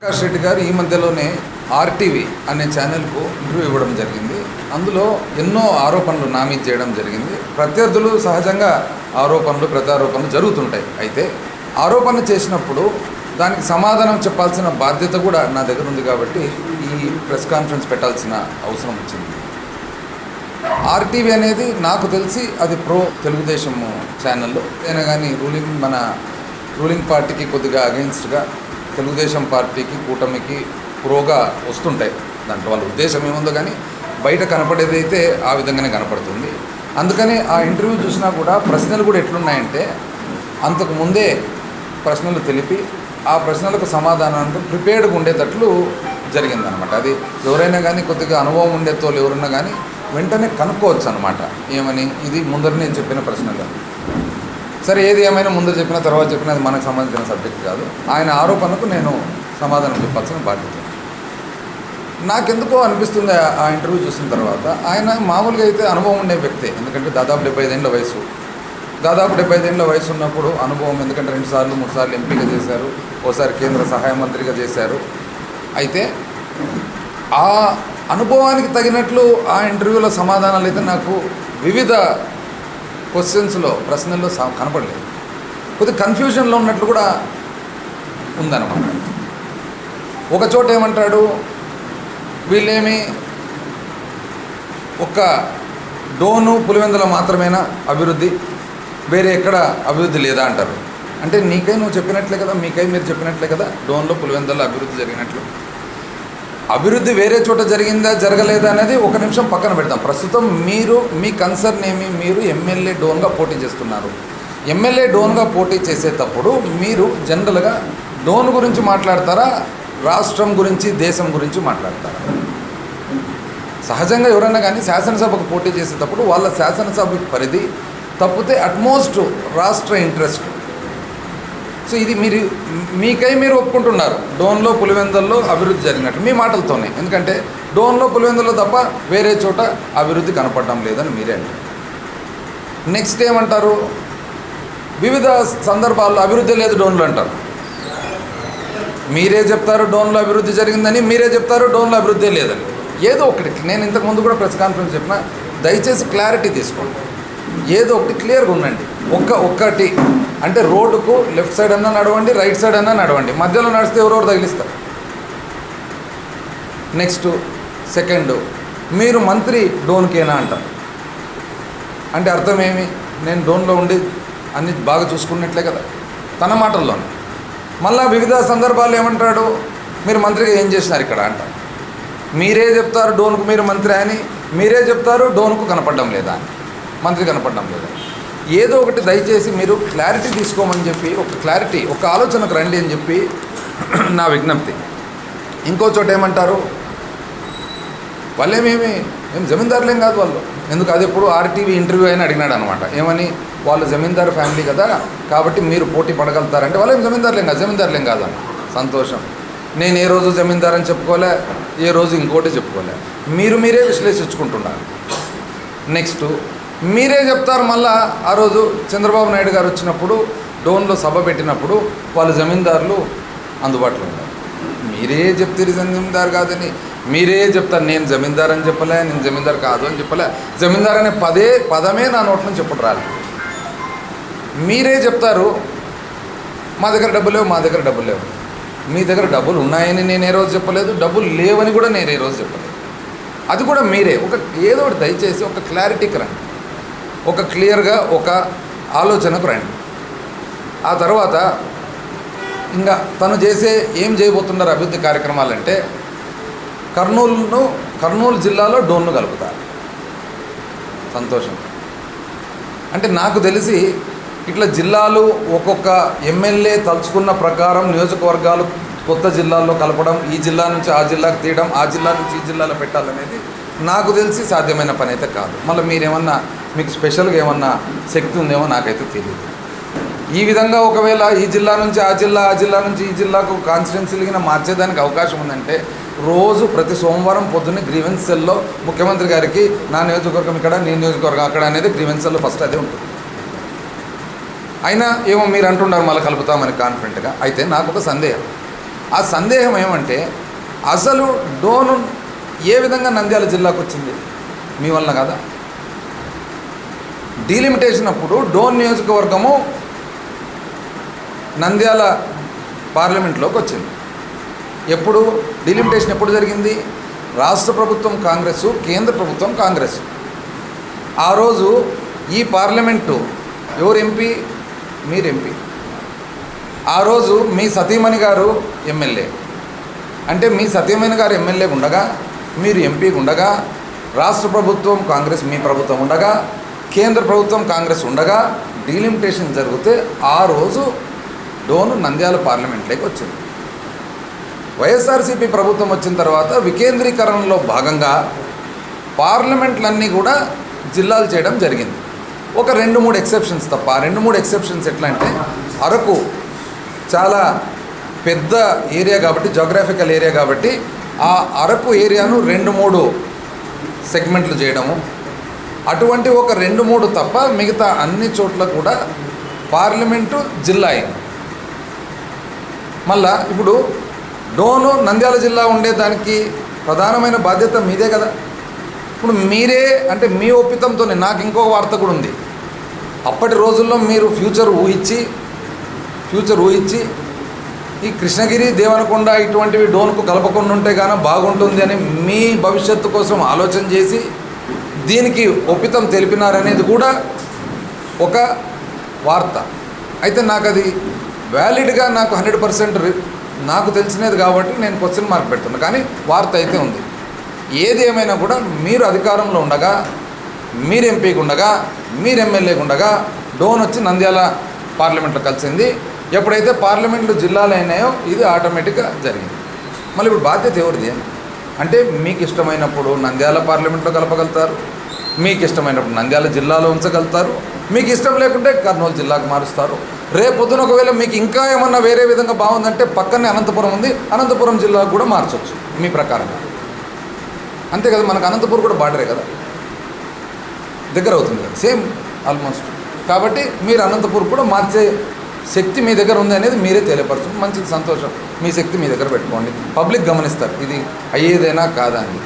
ప్రకాష్ రెడ్డి గారు ఈ మధ్యలోనే ఆర్టీవీ అనే ఛానల్కు ఇంటర్వ్యూ ఇవ్వడం జరిగింది. అందులో ఎన్నో ఆరోపణలు నా మీద చేయడం జరిగింది. ప్రత్యర్థులు సహజంగా ఆరోపణలు ప్రత్యారోపణలు జరుగుతుంటాయి. అయితే ఆరోపణ చేసినప్పుడు దానికి సమాధానం చెప్పాల్సిన బాధ్యత కూడా నా దగ్గర ఉంది కాబట్టి ఈ ప్రెస్ కాన్ఫరెన్స్ పెట్టాల్సిన అవసరం వచ్చింది. ఆర్టీవీ అనేది నాకు తెలిసి అది ప్రో తెలుగుదేశం ఛానల్లో అయినా కానీ రూలింగ్ పార్టీకి కొద్దిగా అగెన్స్ట్గా తెలుగుదేశం పార్టీకి కూటమికి ప్రోగా వస్తుంటాయి. దాంట్లో వాళ్ళ ఉద్దేశం ఏముందో కానీ బయట కనపడేది అయితే ఆ విధంగానే కనపడుతుంది. అందుకని ఆ ఇంటర్వ్యూ చూసినా కూడా ప్రశ్నలు కూడా ఎట్లున్నాయంటే అంతకు ముందే ప్రశ్నలు తెలిపి ఆ ప్రశ్నలకు సమాధానానికి ప్రిపేర్డ్గా ఉండేటట్లు జరిగిందనమాట. అది ఎవరైనా కానీ కొద్దిగా అనుభవం ఉండేతోళ్ళు ఎవరున్నా కానీ వెంటనే కనుక్కోవచ్చు అనమాట. ఏమని ఇది ముందర నేను చెప్పిన ప్రశ్నలు. సరే, ఏది ఏమైనా ముందర చెప్పిన తర్వాత చెప్పిన అది మనకు సంబంధించిన సబ్జెక్ట్ కాదు. ఆయన ఆరోపణకు నేను సమాధానం చెప్పాల్సిన బాధ్యత. నాకెందుకో అనిపిస్తుంది ఆ ఇంటర్వ్యూ చూసిన తర్వాత ఆయన మామూలుగా అయితే అనుభవం ఉండే వ్యక్తే. ఎందుకంటే దాదాపు 75 ఏళ్ళ వయసు. దాదాపు 75 ఏళ్ళ వయసు ఉన్నప్పుడు అనుభవం, ఎందుకంటే 2 సార్లు 3 సార్లు ఎంపీగా చేశారు, ఓసారి కేంద్ర సహాయ మంత్రిగా చేశారు. అయితే ఆ అనుభవానికి తగినట్లు ఆ ఇంటర్వ్యూలో సమాధానాలు అయితే నాకు వివిధ క్వశ్చన్స్లో ప్రశ్నల్లో కనపడలేదు. కొద్దిగా కన్ఫ్యూజన్లో ఉన్నట్లు కూడా ఉందన్నమాట. ఒక చోట ఏమంటాడు, వీళ్ళేమి ఒక్క డోను పులివెందుల మాత్రమేనా అభివృద్ధి, వేరే ఎక్కడ అభివృద్ధి లేదా అంటారు. అంటే నీకై నువ్వు చెప్పినట్లే కదా, మీకై మీరు చెప్పినట్లే కదా డోన్లో పులివెందుల అభివృద్ధి జరిగినట్లు. అభివృద్ధి వేరే చోట జరిగిందా జరగలేదా అనేది ఒక నిమిషం పక్కన పెడతాం. ప్రస్తుతం మీరు మీ కన్సర్న్ ఏమి, మీరు ఎమ్మెల్యే డోన్గా పోటీ చేస్తున్నారు. ఎమ్మెల్యే డోన్గా పోటీ చేసేటప్పుడు మీరు జనరల్గా డోన్ గురించి మాట్లాడతారా, రాష్ట్రం గురించి దేశం గురించి మాట్లాడతారా? సహజంగా ఎవరైనా కానీ శాసనసభకు పోటీ చేసేటప్పుడు వాళ్ళ శాసనసభ పరిధి తప్పితే అట్మోస్ట్ రాష్ట్ర ఇంట్రెస్ట్. సో ఇది మీకై మీరు ఒప్పుకుంటున్నారు డోన్లో పులివెందుల్లో అభివృద్ధి జరిగినట్టు మీ మాటలతోనే. ఎందుకంటే డోన్లో పులివెందుల్లో తప్ప వేరే చోట అభివృద్ధి కనపడడం లేదని మీరే అంటారు. నెక్స్ట్ ఏమంటారు, వివిధ సందర్భాల్లో అభివృద్ధి లేదు డోన్లో అంటారు. మీరే చెప్తారు డోన్లో అభివృద్ధి జరిగిందని, మీరే చెప్తారు డోన్లో అభివృద్ధి లేదని. ఏదో ఒకటి, నేను ఇంతకుముందు కూడా ప్రెస్ కాన్ఫరెన్స్ చెప్పిన, దయచేసి క్లారిటీ తీసుకోండి. ఏదో ఒకటి క్లియర్గా ఉండండి. ఒక్కటి అంటే రోడ్డుకు లెఫ్ట్ సైడ్ అన్నా నడవండి, రైట్ సైడ్ అన్నా నడవండి. మధ్యలో నడిస్తే ఎవరెవరు తగిలిస్తారు. నెక్స్ట్ సెకండ్, మీరు మంత్రి డోన్కేనా అంటారు. అంటే అర్థం ఏమి, నేను డోన్లో ఉండి అన్ని బాగా చూసుకున్నట్లే కదా తన మాటల్లోనే. మళ్ళీ వివిధ సందర్భాల్లో ఏమంటాడు, మీరు మంత్రిగా ఏం చేసినారు ఇక్కడ అంటారు. మీరే చెప్తారు డోన్కు మీరు మంత్రి అని, మీరే చెప్తారు డోన్కు కనపడడం లేదా అని, మంత్రి కనపడడం లేదా. ఏదో ఒకటి దయచేసి మీరు క్లారిటీ తీసుకోమని చెప్పి, ఒక ఆలోచనకు రండి అని చెప్పి నా విజ్ఞప్తి. ఇంకో చోట ఏమంటారు, వాళ్ళేమేమి మేము జమీందారులేం కాదు వాళ్ళు. ఎందుకు అది ఎప్పుడు ఆర్టీవీ ఇంటర్వ్యూ అయినా అడిగినాడు అనమాట. ఏమని, వాళ్ళు జమీందారు ఫ్యామిలీ కదా కాబట్టి మీరు పోటీ పడగలుగుతారంటే వాళ్ళు ఏం జమీందారులేం కాదు అని. సంతోషం, నేను ఏ రోజు జమీందారు అని చెప్పుకోలే, ఏ రోజు ఇంకోటి చెప్పుకోలే. మీరే విశ్లేషించుకుంటున్నారు. నెక్స్ట్ మీరే చెప్తారు మళ్ళా ఆ రోజు చంద్రబాబు నాయుడు గారు వచ్చినప్పుడు డోన్లో సభ పెట్టినప్పుడు వాళ్ళు జమీందారులు అందుబాటులో ఉన్నారు. మీరే చెప్తారు జమీందారు కాదని, మీరే చెప్తారు నేను జమీందారు అని చెప్పలే, నేను జమీందారు కాదు అని చెప్పలే. జమీందారు అనే పదమే నా నోటి నుంచి చెప్పడం రాలేదు. మీరే చెప్తారు మా దగ్గర డబ్బులు లేవు. మీ దగ్గర డబ్బులు ఉన్నాయని నేను ఏ రోజు చెప్పలేదు, డబ్బులు లేవని కూడా నేను ఏ రోజు చెప్పలేదు. అది కూడా మీరే ఏదో ఒకటి దయచేసి ఒక క్లారిటీకి రండి, ఒక క్లియర్గా ఒక ఆలోచనకు రండి. ఆ తర్వాత ఇంకా తను ఏం చేయబోతున్నారు అభివృద్ధి కార్యక్రమాలంటే, కర్నూలు జిల్లాలో డోన్ను కలుపుతారు. సంతోషం. అంటే నాకు తెలిసి ఇట్లా జిల్లాలు ఒక్కొక్క ఎమ్మెల్యే తలుచుకున్న ప్రకారం నియోజకవర్గాలు కొత్త జిల్లాల్లో కలపడం, ఈ జిల్లా నుంచి ఆ జిల్లాకు తీయడం, ఆ జిల్లా నుంచి ఈ జిల్లాలో పెట్టాలనేది నాకు తెలిసి సాధ్యమైన పని అయితే కాదు. మళ్ళీ మీరేమన్నా మీకు స్పెషల్గా ఏమన్నా శక్తి ఉందేమో నాకైతే తెలియదు. ఈ విధంగా ఒకవేళ ఈ జిల్లా నుంచి ఆ జిల్లా నుంచి ఈ జిల్లాకు కాన్స్టిట్యున్సీలుగా మార్చేదానికి అవకాశం ఉందంటే రోజు ప్రతి సోమవారం పొద్దున్నే గ్రీవెన్స్ సెల్లో ముఖ్యమంత్రి గారికి నా నియోజకవర్గం ఇక్కడ, నీ నియోజకవర్గం అక్కడ అనేది గ్రీవెన్స్ సెల్లో ఫస్ట్ అదే ఉంటుంది. అయినా ఏమో మీరు అంటున్నారు మళ్ళీ కలుపుతామని కాన్ఫిడెంట్గా. అయితే నాకు ఒక సందేహం, ఆ సందేహం ఏమంటే అసలు డోను ఏ విధంగా నంద్యాల జిల్లాకు వచ్చింది? మీ వల్ల కదా. డీలిమిటేషన్ అప్పుడు డోన్ నియోజకవర్గము నంద్యాల పార్లమెంట్లోకి వచ్చింది. ఎప్పుడు డీలిమిటేషన్ ఎప్పుడు జరిగింది? రాష్ట్ర ప్రభుత్వం కాంగ్రెస్, కేంద్ర ప్రభుత్వం కాంగ్రెస్. ఆ రోజు ఈ పార్లమెంటు ఎవరు ఎంపీ? మీరు ఎంపీ. ఆ రోజు మీ సతీమణి గారు ఎమ్మెల్యే. అంటే మీ సతీమణి గారు ఎమ్మెల్యే ఉండగా, మీరు ఎంపీగా ఉండగా, రాష్ట్ర ప్రభుత్వం కాంగ్రెస్ మీ ప్రభుత్వం ఉండగా, కేంద్ర ప్రభుత్వం కాంగ్రెస్ ఉండగా డీలిమిటేషన్ జరిగితే ఆ రోజు డోను నంద్యాల పార్లమెంట్లోకి వచ్చింది. వైఎస్ఆర్సీపీ ప్రభుత్వం వచ్చిన తర్వాత వికేంద్రీకరణలో భాగంగా పార్లమెంట్లన్నీ కూడా జిల్లాలు చేయడం జరిగింది. ఒక 2-3 ఎక్సెప్షన్స్ తప్ప. 2-3 ఎక్సెప్షన్స్ ఎట్లా అంటే, అరకు చాలా పెద్ద ఏరియా కాబట్టి, జోగ్రాఫికల్ ఏరియా కాబట్టి ఆ అరకు ఏరియాను 2-3 సెగ్మెంట్లు చేయడము, అటువంటి ఒక 2-3 తప్ప మిగతా అన్ని చోట్ల కూడా పార్లమెంటు జిల్లా అయింది. మళ్ళా ఇప్పుడు డోను నంద్యాల జిల్లా ఉండేదానికి ప్రధానమైన బాధ్యత మీదే కదా. ఇప్పుడు మీరే అంటే మీ ఒప్పితంతోనే. నాకు ఇంకొక వార్త కూడా ఉంది. అప్పటి రోజుల్లో మీరు ఫ్యూచర్ ఊహించి ఈ కృష్ణగిరి, దేవనకొండ ఇటువంటివి డోన్కు కలపకుండా ఉంటే కానీ బాగుంటుంది అని మీ భవిష్యత్తు కోసం ఆలోచన చేసి దీనికి ఒప్పితం తెలిపినారనేది కూడా ఒక వార్త. అయితే నాకు అది వ్యాలిడ్గా నాకు 100% నాకు తెలిసినది కాబట్టి నేను క్వశ్చన్ మార్క్ పెడుతున్నా. కానీ వార్త అయితే ఉంది. ఏది ఏమైనా కూడా మీరు అధికారంలో ఉండగా, మీరు ఎంపీగా ఉండగా, మీరు ఎమ్మెల్యేగా ఉండగా డోన్ వచ్చి నంద్యాల పార్లమెంట్లో కలిసింది. ఎప్పుడైతే పార్లమెంట్లు జిల్లాలు అయినాయో ఇది ఆటోమేటిక్గా జరిగింది. మళ్ళీ ఇప్పుడు బాధ్యత ఎవరిది అంటే, మీకు ఇష్టమైనప్పుడు నంద్యాల పార్లమెంట్లో కలపగలుగుతారు, మీకు ఇష్టమైనప్పుడు నంద్యాల జిల్లాలో ఉంచగలుగుతారు, మీకు ఇష్టం లేకుంటే కర్నూలు జిల్లాకు మారుస్తారు. రేపొద్దున ఒకవేళ మీకు ఇంకా ఏమన్నా వేరే విధంగా బాగుందంటే పక్కనే అనంతపురం ఉంది, అనంతపురం జిల్లాకు కూడా మార్చవచ్చు మీ ప్రకారంగా. అంతే కదా, మనకు అనంతపురం కూడా బార్డరే కదా, దగ్గర అవుతుంది కదా, సేమ్ ఆల్మోస్ట్. కాబట్టి మీరు అనంతపురం కూడా మార్చే శక్తి మీ దగ్గర ఉంది అనేది మీరే తెలియపరచు. మంచిది, సంతోషం. మీ శక్తి మీ దగ్గర పెట్టుకోండి. పబ్లిక్ గమనిస్తారు ఇది అయ్యేదైనా కాదా అని.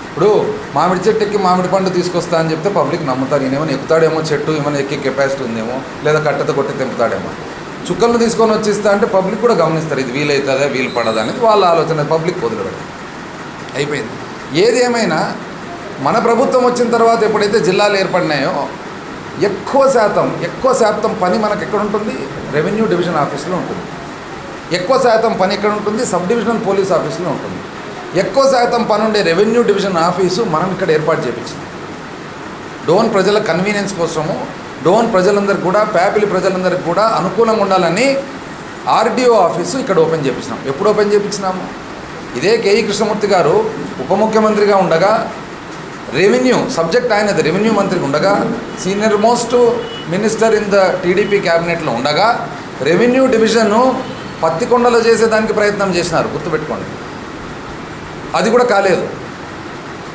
ఇప్పుడు మామిడి చెట్టు ఎక్కి మామిడి పండు తీసుకొస్తా అని చెప్తే పబ్లిక్ నమ్ముతారు. ఈయనేమో ఎక్కుతాడేమో, చెట్టు ఏమైనా ఎక్కే కెపాసిటీ ఉందేమో, లేదా కట్టెతో కొట్టి తెంపుతాడేమో. చుక్కలను తీసుకొని వచ్చిస్తా అంటే పబ్లిక్ కూడా గమనిస్తారు, ఇది వీలవుతుందా వీలు పడదా అనేది వాళ్ళ ఆలోచన. పబ్లిక్ వదిలిపెడతారు, అయిపోయింది. ఏది ఏమైనా మన ప్రభుత్వం వచ్చిన తర్వాత ఎప్పుడైతే జిల్లాలు ఏర్పడినాయో ఎక్కువ శాతం పని మనకు ఎక్కడ ఉంటుంది? రెవెన్యూ డివిజన్ ఆఫీస్లో ఉంటుంది. ఎక్కువ శాతం పని ఎక్కడ ఉంటుంది? సబ్ డివిజనల్ పోలీస్ ఆఫీస్లో ఉంటుంది. ఎక్కువ శాతం పని ఉండే రెవెన్యూ డివిజన్ ఆఫీసు మనం ఇక్కడ ఏర్పాటు చేయించాం. డోన్ ప్రజల కన్వీనియన్స్ కోసము, డోన్ ప్రజలందరికీ కూడా, ప్యాపిలి ప్రజలందరికీ కూడా అనుకూలంగా ఉండాలని ఆర్డీఓ ఆఫీసు ఇక్కడ ఓపెన్ చేయించినాం. ఎప్పుడు ఓపెన్ చేయించినాము? ఇదే కేఈ కృష్ణమూర్తి గారు ఉప ముఖ్యమంత్రిగా ఉండగా, రెవెన్యూ సబ్జెక్ట్ ఆయనది, రెవెన్యూ మంత్రిగా ఉండగా, senior most minister in the TDP క్యాబినెట్లో ఉండగా రెవెన్యూ డివిజను పత్తికొండలో చేసేదానికి ప్రయత్నం చేసినారు, గుర్తుపెట్టుకోండి. అది కూడా కాలేదు.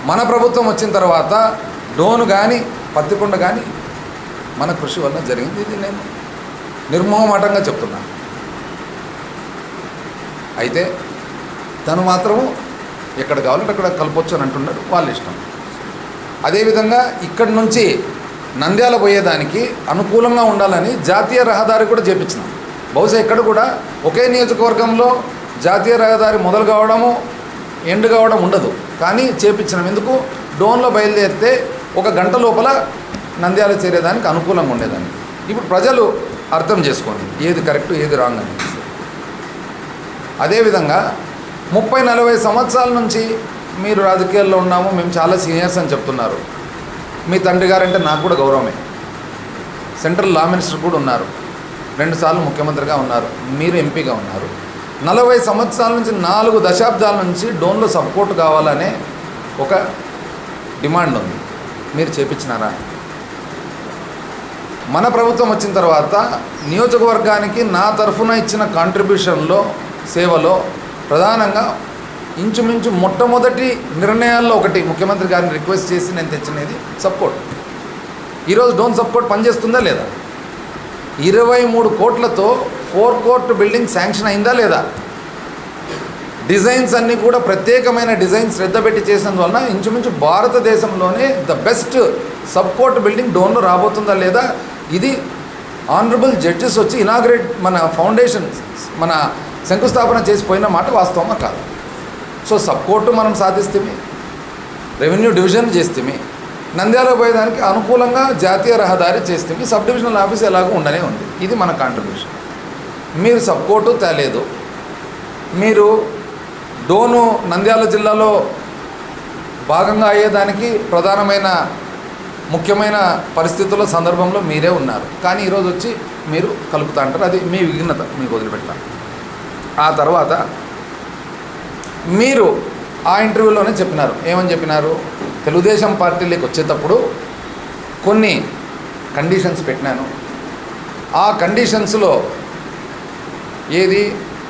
మన ప్రభుత్వం వచ్చిన తర్వాత డోను కానీ పత్తికొండ కానీ మన కృషి వల్ల జరిగింది. ఇది నేను నిర్మోహమాటంగా చెప్తున్నాను. అయితే తను మాత్రము ఎక్కడ కావాలంటే అక్కడ కలపొచ్చు అని అంటున్నాడు, వాళ్ళ ఇష్టం. అదేవిధంగా ఇక్కడి నుంచి నంద్యాల పోయేదానికి అనుకూలంగా ఉండాలని జాతీయ రహదారి కూడా చేపించినాం. బహుశా ఇక్కడ కూడా ఒకే నియోజకవర్గంలో జాతీయ రహదారి మొదలు కావడము ఎండ్ కావడం ఉండదు, కానీ చేపించినాం. ఎందుకు? డోన్లో బయలుదేరితే 1 గంట లోపల నంద్యాల చేరేదానికి అనుకూలంగా ఉండేదాన్ని. ఇప్పుడు ప్రజలు అర్థం చేసుకోండి ఏది కరెక్ట్ ఏది రాంగ్ అని. అదేవిధంగా 30-40 సంవత్సరాల నుంచి మీరు రాజకీయాల్లో ఉన్నాము, మేము చాలా సీనియర్స్ అని చెప్తున్నారు. మీ తండ్రి గారంటే నాకు కూడా గౌరవమే. సెంట్రల్ లా మినిస్టర్ కూడా ఉన్నారు, 2 సార్లు ముఖ్యమంత్రిగా ఉన్నారు, మీరు ఎంపీగా ఉన్నారు. 40 సంవత్సరాల నుంచి 4 దశాబ్దాల నుంచి డోన్లో సపోర్ట్ కావాలనే ఒక డిమాండ్ ఉంది. మీరు చేపించినారా? మన ప్రభుత్వం వచ్చిన తర్వాత నియోజకవర్గానికి నా తరఫున ఇచ్చిన కాంట్రిబ్యూషన్లో, సేవలో ప్రధానంగా ఇంచుమించు మొట్టమొదటి నిర్ణయాల్లో ఒకటి ముఖ్యమంత్రి గారిని రిక్వెస్ట్ చేసి నేను తెచ్చినది సపోర్ట్. ఈరోజు డోన్ సపోర్ట్ పనిచేస్తుందా లేదా? 23 కోట్లతో 4 కోర్టు బిల్డింగ్ శాంక్షన్ అయిందా లేదా? డిజైన్స్ అన్నీ కూడా ప్రత్యేకమైన డిజైన్స్ శ్రద్ధ పెట్టి చేసినందువలన ఇంచుమించు భారతదేశంలోనే the best sub court building డోన్లో రాబోతుందా లేదా, ఇది ఆనరబుల్ జడ్జెస్ వచ్చి ఇనాగ్రేట్ మన ఫౌండేషన్ మన శంకుస్థాపన చేసిపోయిన మాట వాస్తవమా కాదు. సో సబ్ కోర్టు మనం సాధిస్తేమి, రెవెన్యూ డివిజన్ చేస్తేమి, నంద్యాల పోయేదానికి అనుకూలంగా జాతీయ రహదారి చేస్తేమి, సబ్ డివిజనల్ ఆఫీస్ ఎలాగో ఉండనే ఉంది. ఇది మన కాంట్రిబ్యూషన్. మీరు సబ్ కోర్టు తేలేదు, మీరు డోను నంద్యాల జిల్లాలో భాగంగా అయ్యేదానికి ప్రధానమైన ముఖ్యమైన పరిస్థితుల సందర్భంలో మీరే ఉన్నారు. కానీ ఈరోజు వచ్చి మీరు కలుపుతా అంటారు. అది మీ విఘ్నత, మీకు వదిలిపెడతాను. ఆ తర్వాత మీరు ఆ ఇంటర్వ్యూలోనే చెప్పినారు, ఏమని చెప్పినారు, తెలుగుదేశం పార్టీలోకి వచ్చేటప్పుడు కొన్ని కండిషన్స్ పెట్టినాను. ఆ కండిషన్స్లో ఏది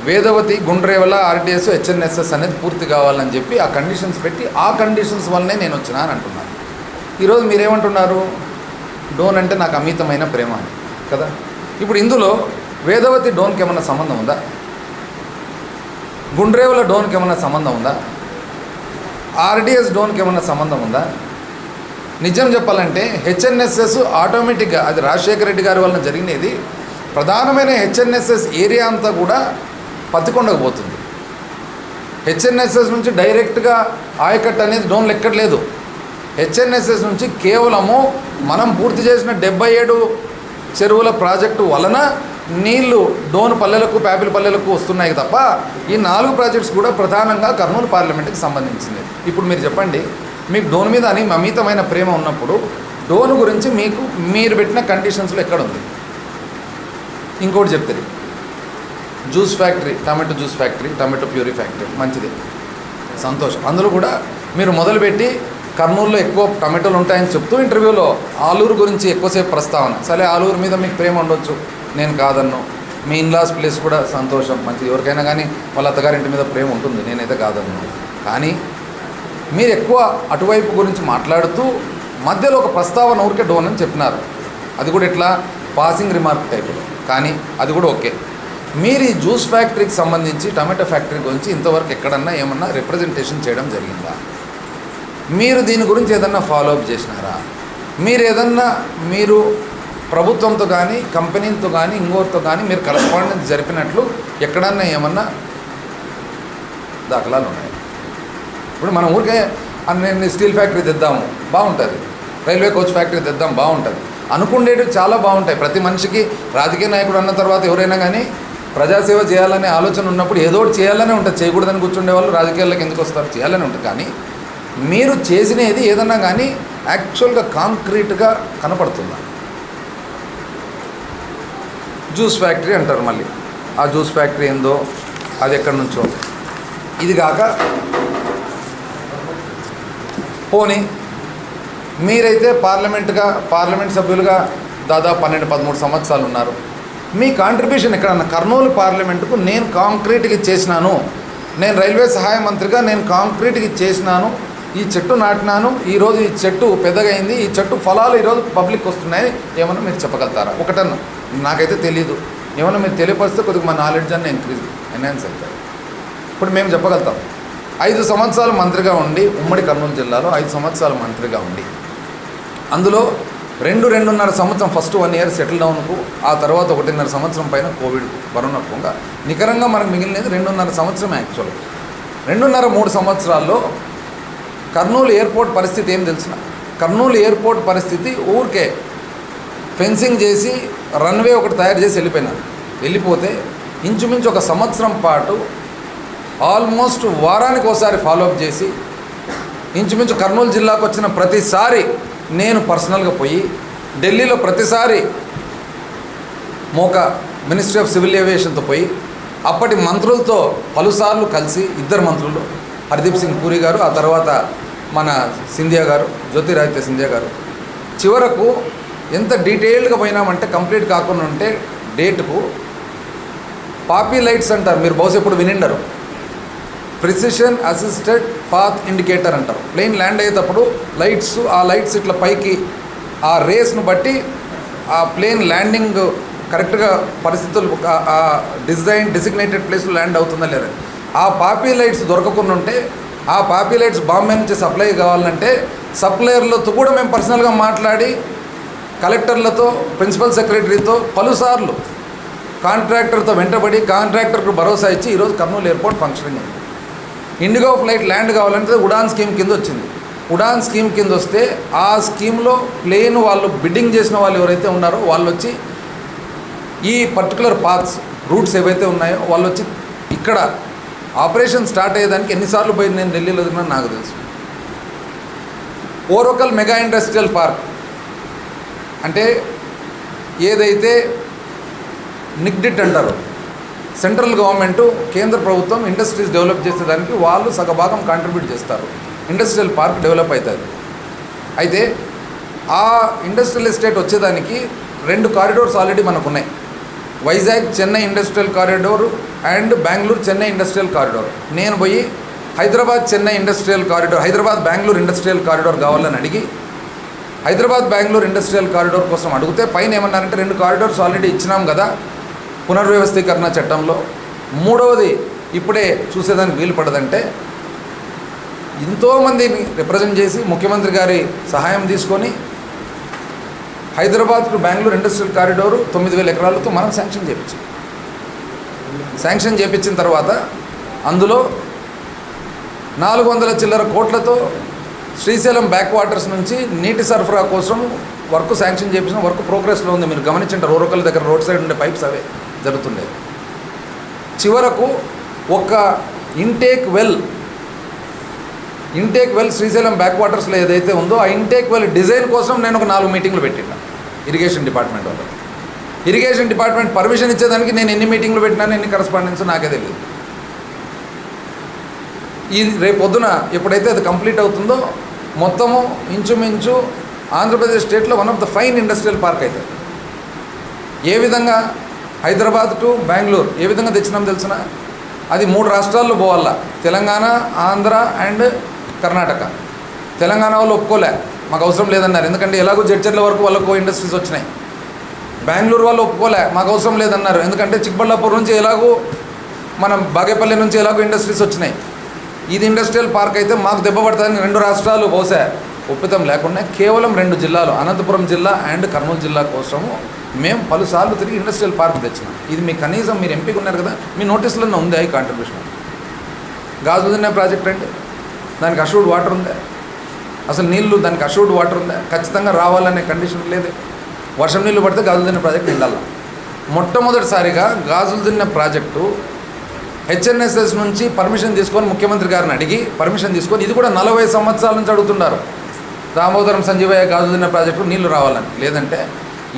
వేదవతి, గుండ్రేవల, ఆర్టీఎస్, హెచ్ఎన్ఎస్ఎస్ అనేది పూర్తి కావాలని చెప్పి ఆ కండిషన్స్ పెట్టి ఆ కండిషన్స్ వల్లనే నేను వచ్చినా అని అంటున్నాను. ఈరోజు మీరేమంటున్నారు, డోన్ అంటే నాకు అమితమైన ప్రేమ అని కదా. ఇప్పుడు ఇందులో వేదవతి డోన్కి ఏమన్నా సంబంధం ఉందా, గుండ్రేవల డోన్కి ఏమన్నా సంబంధం ఉందా, ఆర్డిఎస్ డోన్కి ఏమన్నా సంబంధం ఉందా? నిజం చెప్పాలంటే హెచ్ఎన్ఎస్ఎస్ ఆటోమేటిక్గా అది రాజశేఖర రెడ్డి గారి వలన జరిగినది. ప్రధానమైన హెచ్ఎన్ఎస్ఎస్ ఏరియా అంతా కూడా పత్తికొండకు పోతుంది. హెచ్ఎన్ఎస్ఎస్ నుంచి డైరెక్ట్గా ఆయకట్టు అనేది డోన్లు ఎక్కట్లేదు. హెచ్ఎన్ఎస్ఎస్ నుంచి కేవలము మనం పూర్తి చేసిన 77 చెరువుల ప్రాజెక్టు వలన నీళ్లు డోన్ పల్లెలకు, ప్యాపిల్ పల్లెలకు వస్తున్నాయి తప్ప ఈ 4 ప్రాజెక్ట్స్ కూడా ప్రధానంగా కర్నూలు పార్లమెంట్కి సంబంధించింది. ఇప్పుడు మీరు చెప్పండి, మీకు డోన్ మీద అమితమైన ప్రేమ ఉన్నప్పుడు డోన్ గురించి మీకు మీరు పెట్టిన కండిషన్స్లో ఎక్కడుంది? ఇంకోటి చెప్తుంది, juice factory, tomato juice factory, tomato puree factory, మంచిది, సంతోషం. అందులో కూడా మీరు మొదలుపెట్టి కర్నూలులో ఎక్కువ టమాటోలు ఉంటాయని చెప్తూ ఇంటర్వ్యూలో ఆలూరు గురించి ఎక్కువసేపు ప్రస్తావన. సరే, ఆలూరు మీద మీకు ప్రేమ ఉండొచ్చు, నేను కాదన్ను. మీ ఇన్లాస్ ప్లేస్ కూడా సంతోషం, మంచిది. ఎవరికైనా కానీ వాళ్ళ అత్తగారింటి మీద ప్రేమ ఉంటుంది, నేనైతే కాదన్ను. కానీ మీరు ఎక్కువ అటువైపు గురించి మాట్లాడుతూ మధ్యలో ఒక ప్రస్తావన ఊరికే డోన్ అని చెప్పినారు. అది కూడా ఇట్లా పాసింగ్ రిమార్క్ టైప్లో, కానీ అది కూడా ఓకే. మీరు ఈ జ్యూస్ ఫ్యాక్టరీకి సంబంధించి, టమాటో ఫ్యాక్టరీ గురించి ఇంతవరకు ఎక్కడన్నా ఏమన్నా రిప్రజెంటేషన్ చేయడం జరిగిందా? మీరు దీని గురించి ఏదన్నా ఫాలోఅప్ చేసినారా? మీరు ప్రభుత్వంతో కానీ, కంపెనీలతో కానీ, ఇంకోరితో కానీ మీరు కరస్పాండెన్స్ జరిపినట్లు ఎక్కడన్నా ఏమన్నా దాఖలాలు ఉన్నాయి? ఇప్పుడు మనం ఊరికే నేను స్టీల్ ఫ్యాక్టరీ తెద్దాము, బాగుంటుంది, రైల్వే కోచ్ ఫ్యాక్టరీ తెద్దాం, బాగుంటుంది, అనుకునేవి చాలా బాగుంటాయి. ప్రతి మనిషికి రాజకీయ నాయకుడు అన్న తర్వాత ఎవరైనా కానీ ప్రజాసేవ చేయాలనే ఆలోచన ఉన్నప్పుడు ఏదో ఒకటి చేయాలనే ఉంటుంది. చేయకూడదని కూర్చుండే వాళ్ళు రాజకీయాల్లోకి ఎందుకు వస్తారు? చేయాలని ఉంటుంది. కానీ మీరు చేసినది ఏదన్నా కానీ యాక్చువల్గా కాంక్రీట్గా కనపడుతుందా? జ్యూస్ ఫ్యాక్టరీ అంటారు, మళ్ళీ ఆ జ్యూస్ ఫ్యాక్టరీ ఏందో అది ఎక్కడి నుంచో. ఇది కాక పోనీ మీరైతే పార్లమెంట్ సభ్యులుగా దాదాపు 12-13 సంవత్సరాలు ఉన్నారు. మీ కాంట్రిబ్యూషన్ ఎక్కడన్నా కర్నూలు పార్లమెంటుకు నేను కాంక్రీట్గా ఇచ్చేసినాను, నేను రైల్వే సహాయ మంత్రిగా నేను కాంక్రీట్గా ఇచ్చేసినాను, ఈ చెట్టు నాటినాను, ఈరోజు ఈ చెట్టు పెద్దగైంది, ఈ చెట్టు ఫలాలు ఈరోజు పబ్లిక్ వస్తున్నాయి, ఏమన్నా మీరు చెప్పగలుగుతారా? ఒకటన్నా, నాకైతే తెలీదు. ఏమన్నా మీరు తెలియపరిస్తే కొద్దిగా మా నాలెడ్జ్ అన్న ఎన్హాన్స్ అవుతారు. ఇప్పుడు మేము చెప్పగలుగుతాం. 5 సంవత్సరాలు మంత్రిగా ఉండి, ఉమ్మడి కర్నూలు జిల్లాలో 5 సంవత్సరాలు మంత్రిగా ఉండి, అందులో 2-2.5 సంవత్సరం ఫస్ట్ 1 ఇయర్ సెటిల్ డౌన్కు, ఆ తర్వాత 1.5 సంవత్సరం పైన కోవిడ్ కరోనా పోగా నికరంగా మనకు మిగిలినది 2.5 సంవత్సరం. యాక్చువల్గా 2.5-3 సంవత్సరాల్లో కర్నూలు ఎయిర్పోర్ట్ పరిస్థితి ఏం తెలిసిన? కర్నూలు ఎయిర్పోర్ట్ పరిస్థితి ఊరికే ఫెన్సింగ్ చేసి రన్వే ఒకటి తయారు చేసి వెళ్ళిపోతే ఇంచుమించు 1 సంవత్సరం పాటు ఆల్మోస్ట్ వారానికి ఒకసారి ఫాలోఅప్ చేసి ఇంచుమించు కర్నూలు జిల్లాకు వచ్చిన ప్రతిసారి నేను పర్సనల్గా పోయి, ఢిల్లీలో ప్రతిసారి మినిస్ట్రీ ఆఫ్ సివిల్ ఏవియేషన్తో పోయి అప్పటి మంత్రులతో పలుసార్లు కలిసి, 2 మంత్రులు, హర్దీప్ సింగ్ పూరి గారు, ఆ తర్వాత మన సింధియా గారు, జ్యోతిరాదిత్య సింధియా గారు, చివరకు ఎంత డీటెయిల్డ్గా పోయినామంటే కంప్లీట్ కాకుండా ఉంటే డేటుకు పాపీ లైట్స్ అంటారు, మీరు బహుశా ఎప్పుడు వినిండరు. ప్రిసిషన్ అసిస్టెడ్ పాత్ ఇండికేటర్ అంటారు. ప్లేన్ ల్యాండ్ అయ్యేటప్పుడు లైట్స్, ఆ లైట్స్ ఇట్లా పైకి ఆ రేస్ను బట్టి ఆ ప్లేన్ ల్యాండింగ్ కరెక్ట్గా పరిస్థితులు ఆ డిజైనేటెడ్ ప్లేస్లో ల్యాండ్ అవుతుందా లేదా, ఆ పాపీ లైట్స్ దొరకకుండా ఉంటే, ఆ పాపీ లైట్స్ బాంబే నుంచి సప్లై కావాలంటే సప్లయర్లతో కూడా మేము పర్సనల్గా మాట్లాడి కలెక్టర్లతో, ప్రిన్సిపల్ సెక్రటరీతో పలుసార్లు కాంట్రాక్టర్తో వెంటబడి కాంట్రాక్టర్కు భరోసా ఇచ్చి ఈరోజు కర్నూలు ఎయిర్పోర్ట్ ఫంక్షనింగ్ ఉంది. ఇండిగో ఫ్లైట్ ల్యాండ్ కావాలంటే ఉడాన్ స్కీమ్ కింద వచ్చింది. ఉడాన్ స్కీమ్ కింద వస్తే ఆ స్కీమ్లో ప్లేన్ వాళ్ళు బిడ్డింగ్ చేసిన వాళ్ళు ఎవరైతే ఉన్నారో వాళ్ళు వచ్చి ఈ పర్టికులర్ పాత్స్ రూట్స్ ఏవైతే ఉన్నాయో వాళ్ళు వచ్చి ఇక్కడ ఆపరేషన్ స్టార్ట్ అయ్యేదానికి ఎన్నిసార్లు పోయి నేను ఢిల్లీలో తిన్నా నాకు తెలుసు. ఓరోకల్ మెగా ఇండస్ట్రియల్ పార్క్ అంటే ఏదైతే నిగ్డిట్ అంటారో, సెంట్రల్ గవర్నమెంటు కేంద్ర ప్రభుత్వం ఇండస్ట్రీస్ డెవలప్ చేసేదానికి వాళ్ళు సగభాగం కాంట్రిబ్యూట్ చేస్తారు. ఇండస్ట్రియల్ పార్క్ డెవలప్ అవుతుంది. అయితే ఆ ఇండస్ట్రియల్ ఎస్టేట్ వచ్చేదానికి 2 కారిడోర్స్ ఆల్రెడీ మనకు ఉన్నాయి. Vizag Chennai industrial corridor and Bengaluru Chennai industrial corridor. నేను పోయి Hyderabad Chennai industrial corridor, Hyderabad Bengaluru industrial corridor కావాలని అడిగి హైదరాబాద్ బెంగళూరు ఇండస్ట్రియల్ కారిడోర్ కోసం అడిగితే పైన ఏమన్నారంటే 2 కారిడోర్స్ ఆల్రెడీ ఇచ్చినాం కదా పునర్వ్యవస్థీకరణ చట్టంలో, 3వది ఇప్పుడే చూసేదానికి వీలు పడదంటే ఎంతోమందిని రిప్రజెంట్ చేసి ముఖ్యమంత్రి గారి సహాయం తీసుకొని హైదరాబాద్ టు బెంగళూరు ఇండస్ట్రియల్ కారిడోరు 9,000 ఎకరాలతో మనం శాంక్షన్ చేయించిన తర్వాత అందులో 400 చిల్లర కోట్లతో శ్రీశైలం బ్యాక్ వాటర్స్ నుంచి నీటి సరఫరా కోసం వర్క్ శాంక్షన్ చేయించిన వర్క్ ప్రోగ్రెస్లో ఉంది. మీరు గమనించండి, ఓరోకల్ దగ్గర రోడ్ సైడ్ ఉండే పైప్స్ అవే జరుగుతుండేవి. చివరకు ఒక ఇంటేక్ వెల్ శ్రీశైలం బ్యాక్ వాటర్స్లో ఏదైతే ఉందో ఆ ఇంటేక్ వెల్ డిజైన్ కోసం నేను ఒక 4 మీటింగ్లు పెట్టినా ఇరిగేషన్ డిపార్ట్మెంట్ వాళ్ళు. ఇరిగేషన్ డిపార్ట్మెంట్ పర్మిషన్ ఇచ్చేదానికి నేను ఎన్ని మీటింగ్లు పెట్టినాను, ఎన్ని కరస్పాండెన్స్ నాకే తెలియదు. ఈ రేపు పొద్దున ఎప్పుడైతే అది కంప్లీట్ అవుతుందో మొత్తము ఇంచుమించు ఆంధ్రప్రదేశ్ స్టేట్లో one of the fine industrial park అవుతుంది. ఏ విధంగా హైదరాబాద్ టు బెంగళూరు ఏ విధంగా తెచ్చినాం తెలిసిన, అది 3 రాష్ట్రాల్లో పోవాలా, తెలంగాణ, ఆంధ్ర అండ్ కర్ణాటక. తెలంగాణ వాళ్ళు ఒప్పుకోలే, మాకు అవసరం లేదన్నారు, ఎందుకంటే ఎలాగో జడ్చర్ల వరకు వాళ్ళకు ఇండస్ట్రీస్ వచ్చినాయి. బెంగళూరు వాళ్ళు ఒప్పుకోలే, మాకు అవసరం లేదన్నారు, ఎందుకంటే చిక్బళ్ళాపూర్ నుంచి ఎలాగో మనం బాగేపల్లి నుంచి ఎలాగో ఇండస్ట్రీస్ వచ్చినాయి. ఇది ఇండస్ట్రియల్ పార్క్ అయితే మాకు దెబ్బ పడుతుందని 2 రాష్ట్రాలు బహుశా ఒప్పితం లేకుండా కేవలం 2 జిల్లాలు అనంతపురం జిల్లా అండ్ కర్నూలు జిల్లా కోసము మేము పలుసార్లు తిరిగి ఇండస్ట్రియల్ పార్క్ తెచ్చినాం. ఇది మీ కనీసం మీరు ఎంపీగా ఉన్నారు కదా, మీ నోటీసులలో ఉంది ఈ కాంట్రిబ్యూషన్. గాజుదిన్న ప్రాజెక్ట్ అండి, దానికి అష్యూర్డ్ వాటర్ ఉందా? అసలు నీళ్లు దానికి అష్యూర్డ్ వాటర్ ఉందా? ఖచ్చితంగా రావాలనే కండిషన్ లేదే. వర్షం నీళ్లు పడితే గాజుదిన్న ప్రాజెక్ట్ నిండాల. మొట్టమొదటిసారిగా గాజుదిన్న ప్రాజెక్టు హెచ్ఎన్ఎస్ఎస్ నుంచి పర్మిషన్ తీసుకొని ముఖ్యమంత్రి గారిని అడిగి పర్మిషన్ తీసుకొని, ఇది కూడా 40 సంవత్సరాల నుంచి అడుగుతున్నారు, దామోదరం సంజీవయ్య గాజుదిన్న ప్రాజెక్టు నీళ్లు రావాలని. లేదంటే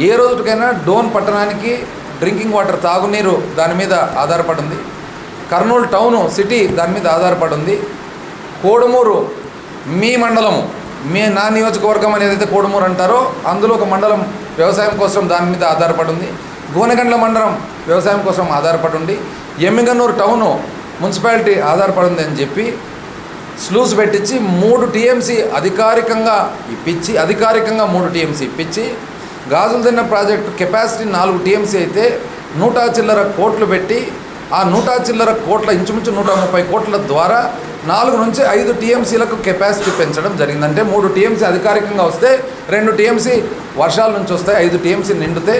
ఏ రోజుకైనా డోన్ పట్టణానికి డ్రింకింగ్ వాటర్ తాగునీరు దాని మీద ఆధారపడి ఉంది. కర్నూలు టౌను సిటీ దాని మీద ఆధారపడి ఉంది. కోడుమూరు మీ మండలము, నా నియోజకవర్గం అని ఏదైతే కోడుమూరు అంటారో అందులో ఒక మండలం వ్యవసాయం కోసం దాని మీద ఆధారపడి ఉంది. గోనెగండ్ల మండలం వ్యవసాయం కోసం ఆధారపడి ఉంది. ఎమ్మిగనూరు టౌను మున్సిపాలిటీ ఆధారపడి ఉంది అని చెప్పి స్లూస్ పెట్టించి 3 టీఎంసీ అధికారికంగా 3 టీఎంసీ ఇప్పించి గాజులదిన్న ప్రాజెక్టు కెపాసిటీ 4 టీఎంసీ అయితే 100 చిల్లర కోట్లు పెట్టి ఆ 100 చిల్లర కోట్ల ఇంచుమించు 130 కోట్ల ద్వారా 4 నుంచి 5 టీఎంసీలకు కెపాసిటీ పెంచడం జరిగిందంటే 3 టీఎంసీ అధికారికంగా వస్తే 2 టీఎంసీ వర్షాల నుంచి వస్తాయి, 5 టీఎంసీ నిండితే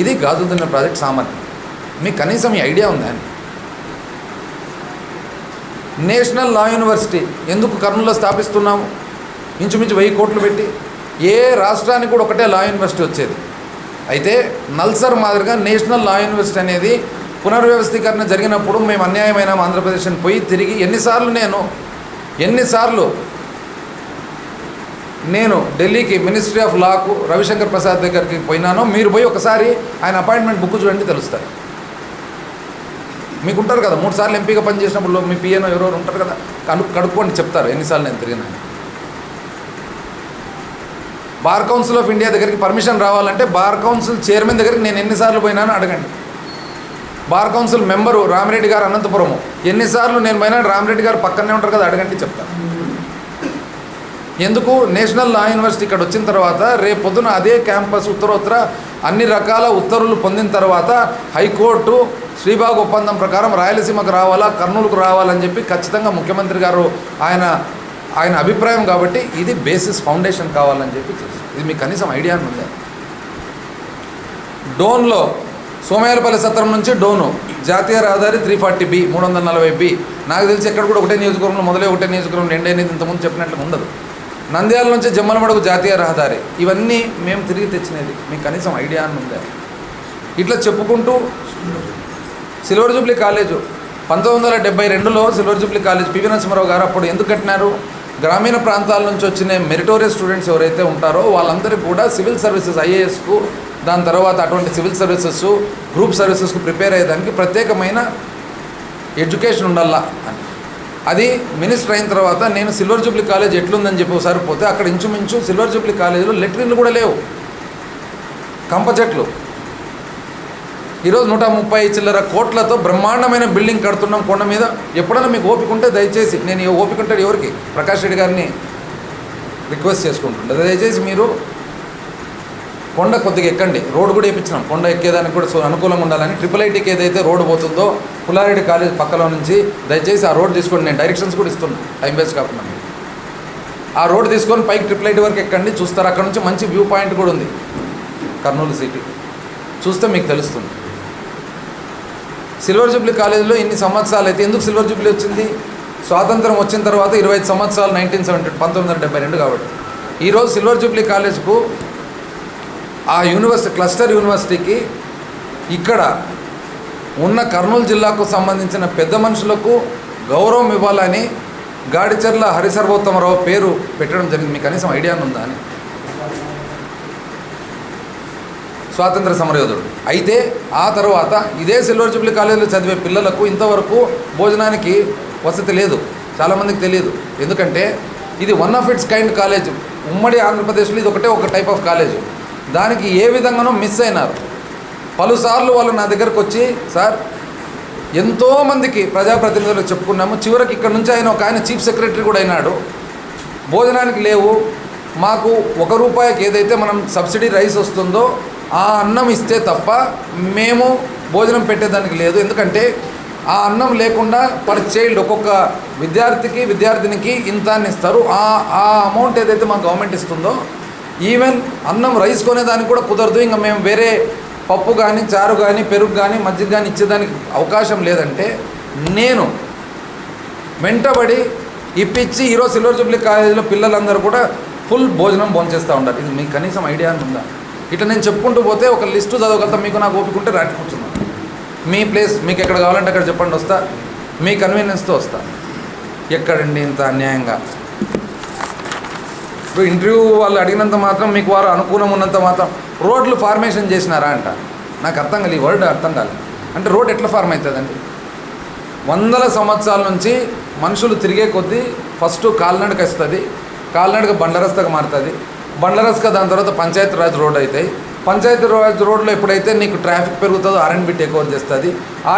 ఇది గాజులదిన్న ప్రాజెక్ట్ సామర్థ్యం. మీకు కనీసం ఈ ఐడియా ఉందా? నేషనల్ లా యూనివర్సిటీ ఎందుకు కర్నూలులో స్థాపిస్తున్నాము? ఇంచుమించు 1000 కోట్లు పెట్టి. ఏ రాష్ట్రానికి కూడా ఒకటే లా యూనివర్సిటీ వచ్చేది. అయితే నల్సర్ మాదిరిగా నేషనల్ లా యూనివర్సిటీ అనేది పునర్వ్యవస్థీకరణ జరిగినప్పుడు మేము అన్యాయమైన ఆంధ్రప్రదేశ్ అని పోయి తిరిగి ఎన్నిసార్లు నేను ఢిల్లీకి మినిస్ట్రీ ఆఫ్ లాకు రవిశంకర్ ప్రసాద్ దగ్గరికి పోయినానో మీరు పోయి ఒకసారి ఆయన అపాయింట్మెంట్ బుక్ చూడండి తెలుస్తారు. మీకు ఉంటారు కదా 3 సార్లు ఎంపీగా పనిచేసినప్పుడు మీ పిఎనో ఎవరెవరు ఉంటారు కదా, కడుక్కోండి చెప్తారు ఎన్నిసార్లు నేను తిరిగినా. బార్ కౌన్సిల్ ఆఫ్ ఇండియా దగ్గరికి పర్మిషన్ రావాలంటే బార్ కౌన్సిల్ చైర్మన్ దగ్గరికి నేను ఎన్నిసార్లు పోయినానో అడగండి. బార్ కౌన్సిల్ మెంబరు రామిరెడ్డి గారు అనంతపురము ఎన్నిసార్లు నేను పోయినా రామిరెడ్డి గారు పక్కనే ఉంటారు కదా, అడగండి చెప్తాను. ఎందుకు నేషనల్ లా యూనివర్సిటీ ఇక్కడ వచ్చిన తర్వాత రేపు పొద్దున అదే క్యాంపస్ ఉత్తరోత్తర అన్ని రకాల ఉత్తర్వులు పొందిన తర్వాత హైకోర్టు శ్రీబాగ్ ఒప్పందం ప్రకారం రాయలసీమకు రావాలా, కర్నూలుకు రావాలని చెప్పి ఖచ్చితంగా ముఖ్యమంత్రి గారు ఆయన అభిప్రాయం కాబట్టి ఇది బేసిస్ ఫౌండేషన్ కావాలని చెప్పి ఇది మీకు కనీసం ఐడియా ఉందా? డోన్లో సోమయాలపల్లి సత్రం నుంచి డోను జాతీయ రహదారి 340B 340B నాకు తెలిసి ఎక్కడ కూడా ఒకటే నియోజకవర్గంలో మొదలే ఒకటే నియోజకవర్గం రెండైనది ఇంతకుముందు చెప్పినట్లు ఉండదు. నంద్యాల నుంచి జమ్మలమడుగు జాతీయ రహదారి ఇవన్నీ మేము తిరిగి తెచ్చినది. మీకు కనీసం ఐడియా ఉందా? ఇట్లా చెప్పుకుంటూ సిల్వర్ జూబ్లీ కాలేజు 1972లో silver jubilee college PV Narasimha Rao garu అప్పుడు ఎందుకు కట్టినారు? గ్రామీణ ప్రాంతాల నుంచి వచ్చిన మెరిటోరియస్ స్టూడెంట్స్ ఎవరైతే ఉంటారో వాళ్ళందరికీ కూడా సివిల్ సర్వీసెస్ ఐఏఎస్కు, దాని తర్వాత అటువంటి సివిల్ సర్వీసెస్ గ్రూప్ సర్వీసెస్కు ప్రిపేర్ అయ్యేదానికి ప్రత్యేకమైన ఎడ్యుకేషన్ ఉండాలా అని. అది మినిస్టర్ అయిన తర్వాత నేను సిల్వర్ జూబ్లీ కాలేజ్ ఎట్లుందని చెప్పి ఒకసారి పోతే అక్కడ ఇంచుమించు సిల్వర్ జూబ్లీ కాలేజీలో లెట్రిన్లు కూడా లేవు, కంప చెట్లు. ఈరోజు 130 చిల్లర కోట్లతో బ్రహ్మాండమైన బిల్డింగ్ కడుతున్నాం కొండ మీద. ఎప్పుడైనా మీకు ఓపిక ఉంటే దయచేసి, నేను ఓపిక ఉంటే ఎవరికి ప్రకాష్ రెడ్డి గారిని రిక్వెస్ట్ చేసుకుంటుంటే దయచేసి మీరు కొండ కొద్దిగా ఎక్కండి. రోడ్డు కూడా వేయించినాం, కొండ ఎక్కేదానికి కూడా అనుకూలంగా ఉండాలని. IIITకి ఏదైతే రోడ్డు పోతుందో పుల్లారెడ్డి కాలేజ్ పక్కలో నుంచి దయచేసి ఆ రోడ్డు తీసుకోండి. నేను డైరెక్షన్స్ కూడా ఇస్తున్నాను, టైం వేస్ట్ కాకుండా. ఆ రోడ్డు తీసుకొని పైకి IIIT వరకు ఎక్కండి, చూస్తారు. అక్కడ నుంచి మంచి వ్యూ పాయింట్ కూడా ఉంది కర్నూలు సిటీ, చూస్తే మీకు తెలుస్తుంది. సిల్వర్ జూబ్లీ కాలేజీలో ఇన్ని సంవత్సరాలు అయితే ఎందుకు సిల్వర్ జూబ్లీ వచ్చింది? స్వాతంత్రం వచ్చిన తర్వాత 25 సంవత్సరాలు 1972 కాబట్టి. ఈరోజు సిల్వర్ జూబ్లీ కాలేజ్కు ఆ యూనివర్సిటీ క్లస్టర్ యూనివర్సిటీకి ఇక్కడ ఉన్న కర్నూలు జిల్లాకు సంబంధించిన పెద్ద మనుషులకు గౌరవం ఇవ్వాలని గాడిచర్ల హరిసర్వోత్తమరావు పేరు పెట్టడం జరిగింది. మీకు కనీసం ఐడియా ఉందా అని? స్వాతంత్ర సమరయోధుడు. అయితే ఆ తర్వాత ఇదే సిల్వర్ జూబ్లీ కాలేజీలో చదివే పిల్లలకు ఇంతవరకు భోజనానికి వసతి లేదు, చాలామందికి తెలియదు. ఎందుకంటే ఇది one of it's kind college. ఉమ్మడి ఆంధ్రప్రదేశ్లో ఇది ఒక టైప్ ఆఫ్ కాలేజ్. దానికి ఏ విధంగానో మిస్ అయినారు. పలుసార్లు వాళ్ళు నా దగ్గరకు వచ్చి, సార్ ఎంతోమందికి ప్రజాప్రతినిధులకు చెప్పుకున్నాము, చివరికి ఇక్కడ నుంచి ఆయన చీఫ్ సెక్రటరీ కూడా అయినాడు, భోజనానికి లేవు, మాకు ₹1 ఏదైతే మనం సబ్సిడీ రైస్ వస్తుందో ఆ అన్నం ఇస్తే తప్ప మేము భోజనం పెట్టేదానికి లేదు. ఎందుకంటే ఆ అన్నం లేకుండా పర్ చైల్డ్ ఒక్కొక్క విద్యార్థినికి ఇంత అని ఇస్తారు. ఆ అమౌంట్ ఏదైతే మా గవర్నమెంట్ ఇస్తుందో ఈవెన్ అన్నం రైస్ కొనేదానికి కూడా కుదరదు. ఇంకా మేము వేరే పప్పు కానీ, చారు కానీ, పెరుగు కానీ, మజ్జిగ కానీ ఇచ్చేదానికి అవకాశం లేదంటే నేను వెంటబడి ఇప్పించి ఈరోజు సిల్వర్ జూబ్లీ కాలేజీలో పిల్లలందరూ కూడా ఫుల్ భోజనం భోంచేస్తూ ఉంటారు. ఇది మీకు కనీసం ఐడియా ఉందా? ఇట్లా నేను చెప్పుకుంటూ పోతే ఒక లిస్టు చదవగలుగుతా. మీకు నాకు ఓపిక ఉంటే రాటి కూర్చున్నాను. మీ ప్లేస్ మీకు ఎక్కడ కావాలంటే అక్కడ చెప్పండి, వస్తా. మీ కన్వీనియన్స్తో వస్తా. ఎక్కడండి ఇంత అన్యాయంగా? ఇప్పుడు ఇంటర్వ్యూ వాళ్ళు అడిగినంత మాత్రం మీకు వారు అనుకూలం ఉన్నంత మాత్రం రోడ్లు ఫార్మేషన్ చేసినారా అంట. నాకు అర్థం కాలేదు, ఈ వర్డ్ అర్థం కాలేదు. అంటే రోడ్ ఎట్లా ఫార్మ్ అవుతుందండి? 100 సంవత్సరాల నుంచి మనుషులు తిరిగే కొద్దీ ఫస్ట్ కాలినడక వస్తుంది, కాలినడక బండ్లరస్తగా మారుతుంది, బండ్లరస్తగా దాని తర్వాత పంచాయతీ రాజ్ రోడ్ అవుతాయి. పంచాయతీ రాజ్ రోడ్లో ఎప్పుడైతే నీకు ట్రాఫిక్ పెరుగుతుందో R&B టేక్ ఓవర్ చేస్తుంది.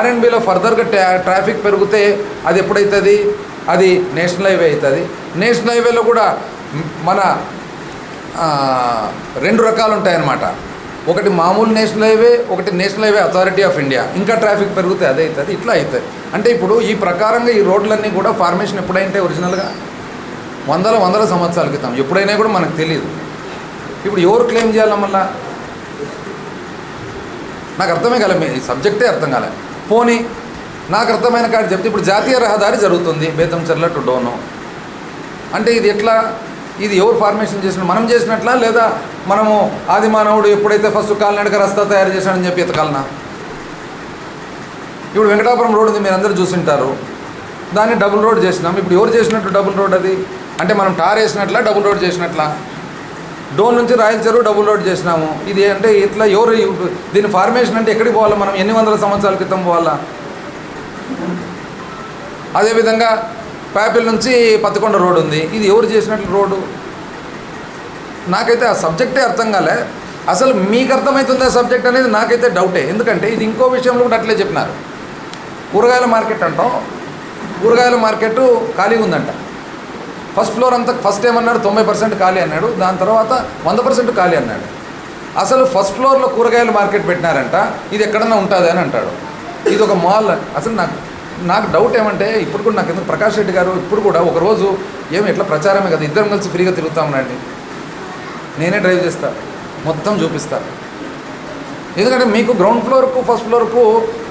R&Bలో ఫర్దర్గా ట్రాఫిక్ పెరిగితే అది ఎప్పుడవుతుంది? అది నేషనల్ హైవే అవుతుంది. నేషనల్ హైవేలో కూడా మన 2 రకాలు ఉంటాయన్నమాట. ఒకటి మామూలు నేషనల్ హైవే, ఒకటి national highway authority of India. ఇంకా ట్రాఫిక్ పెరిగితే అదే అవుతుంది, ఇట్లా అవుతుంది. అంటే ఇప్పుడు ఈ ప్రకారంగా ఈ రోడ్లన్నీ కూడా ఫార్మేషన్ ఎప్పుడైతే ఒరిజినల్గా వందల సంవత్సరాల క్రితం ఎప్పుడైనా కూడా మనకు తెలియదు. ఇప్పుడు ఎవరు క్లెయిమ్ చేయాలి? మళ్ళా నాకు అర్థమే కాలే, మీ సబ్జెక్టే అర్థం కాలే. పోనీ నాకు అర్థమైన కాడ చెప్తే ఇప్పుడు జాతీయ రహదారి జరుగుతుంది బేతంచెర్ల టు డోను అంటే ఇది ఎట్లా? ఇది ఎవరు ఫార్మేషన్ చేసిన? మనం చేసినట్లా, లేదా మనము ఆది మానవుడు ఎప్పుడైతే ఫస్ట్ కాలినడక రస్తా తయారు చేశాడని చెప్పి ఎతకాలనా? ఇప్పుడు వెంకటాపురం రోడ్ ఉంది, మీరు అందరూ చూసింటారు. దాన్ని డబుల్ రోడ్ చేసినాం. ఇప్పుడు ఎవరు చేసినట్టు డబుల్ రోడ్? అది అంటే మనం టార్ వేసినట్లా, డబుల్ రోడ్ చేసినట్లా? డోన్ నుంచి రాయల చెరువు డబుల్ రోడ్ చేసినాము. ఇది అంటే ఇట్లా ఎవరు దీని ఫార్మేషన్ అంటే ఎక్కడికి పోవాలా? మనం ఎన్ని వందల సంవత్సరాల క్రితం పోవాలా? అదేవిధంగా ప్యాపిల్ నుంచి పత్తికొండ రోడ్ ఉంది, ఇది ఎవరు చేసినట్లు రోడ్డు? నాకైతే ఆ సబ్జెక్టే అర్థం కాలే. అసలు మీకు అర్థమవుతుందా సబ్జెక్ట్ అనేది నాకైతే డౌటే. ఎందుకంటే ఇది ఇంకో విషయంలో కూడా అట్లే చెప్పినారు. కూరగాయల మార్కెట్ అంటాం, కూరగాయల మార్కెట్ ఖాళీగా ఉందంట. ఫస్ట్ ఫ్లోర్ అంతా ఫస్ట్ ఏమన్నాడు 90% ఖాళీ అన్నాడు, దాని తర్వాత 100% ఖాళీ అన్నాడు. అసలు ఫస్ట్ ఫ్లోర్లో కూరగాయల మార్కెట్ పెట్టినారంట, ఇది ఎక్కడన్నా ఉంటుంది అని అంటాడు. ఇది ఒక మాల్. అసలు నాకు డౌట్ ఏమంటే ఇప్పుడు కూడా నాకు ఎందుకు ప్రకాష్ రెడ్డి గారు ఇప్పుడు కూడా ఒకరోజు ఏమి ఎట్లా ప్రచారమే కదా, ఇద్దరం కలిసి ఫ్రీగా తిరుగుతామనండి, నేనే డ్రైవ్ చేస్తా, మొత్తం చూపిస్తా. ఎందుకంటే మీకు గ్రౌండ్ ఫ్లోర్కు ఫస్ట్ ఫ్లోర్కు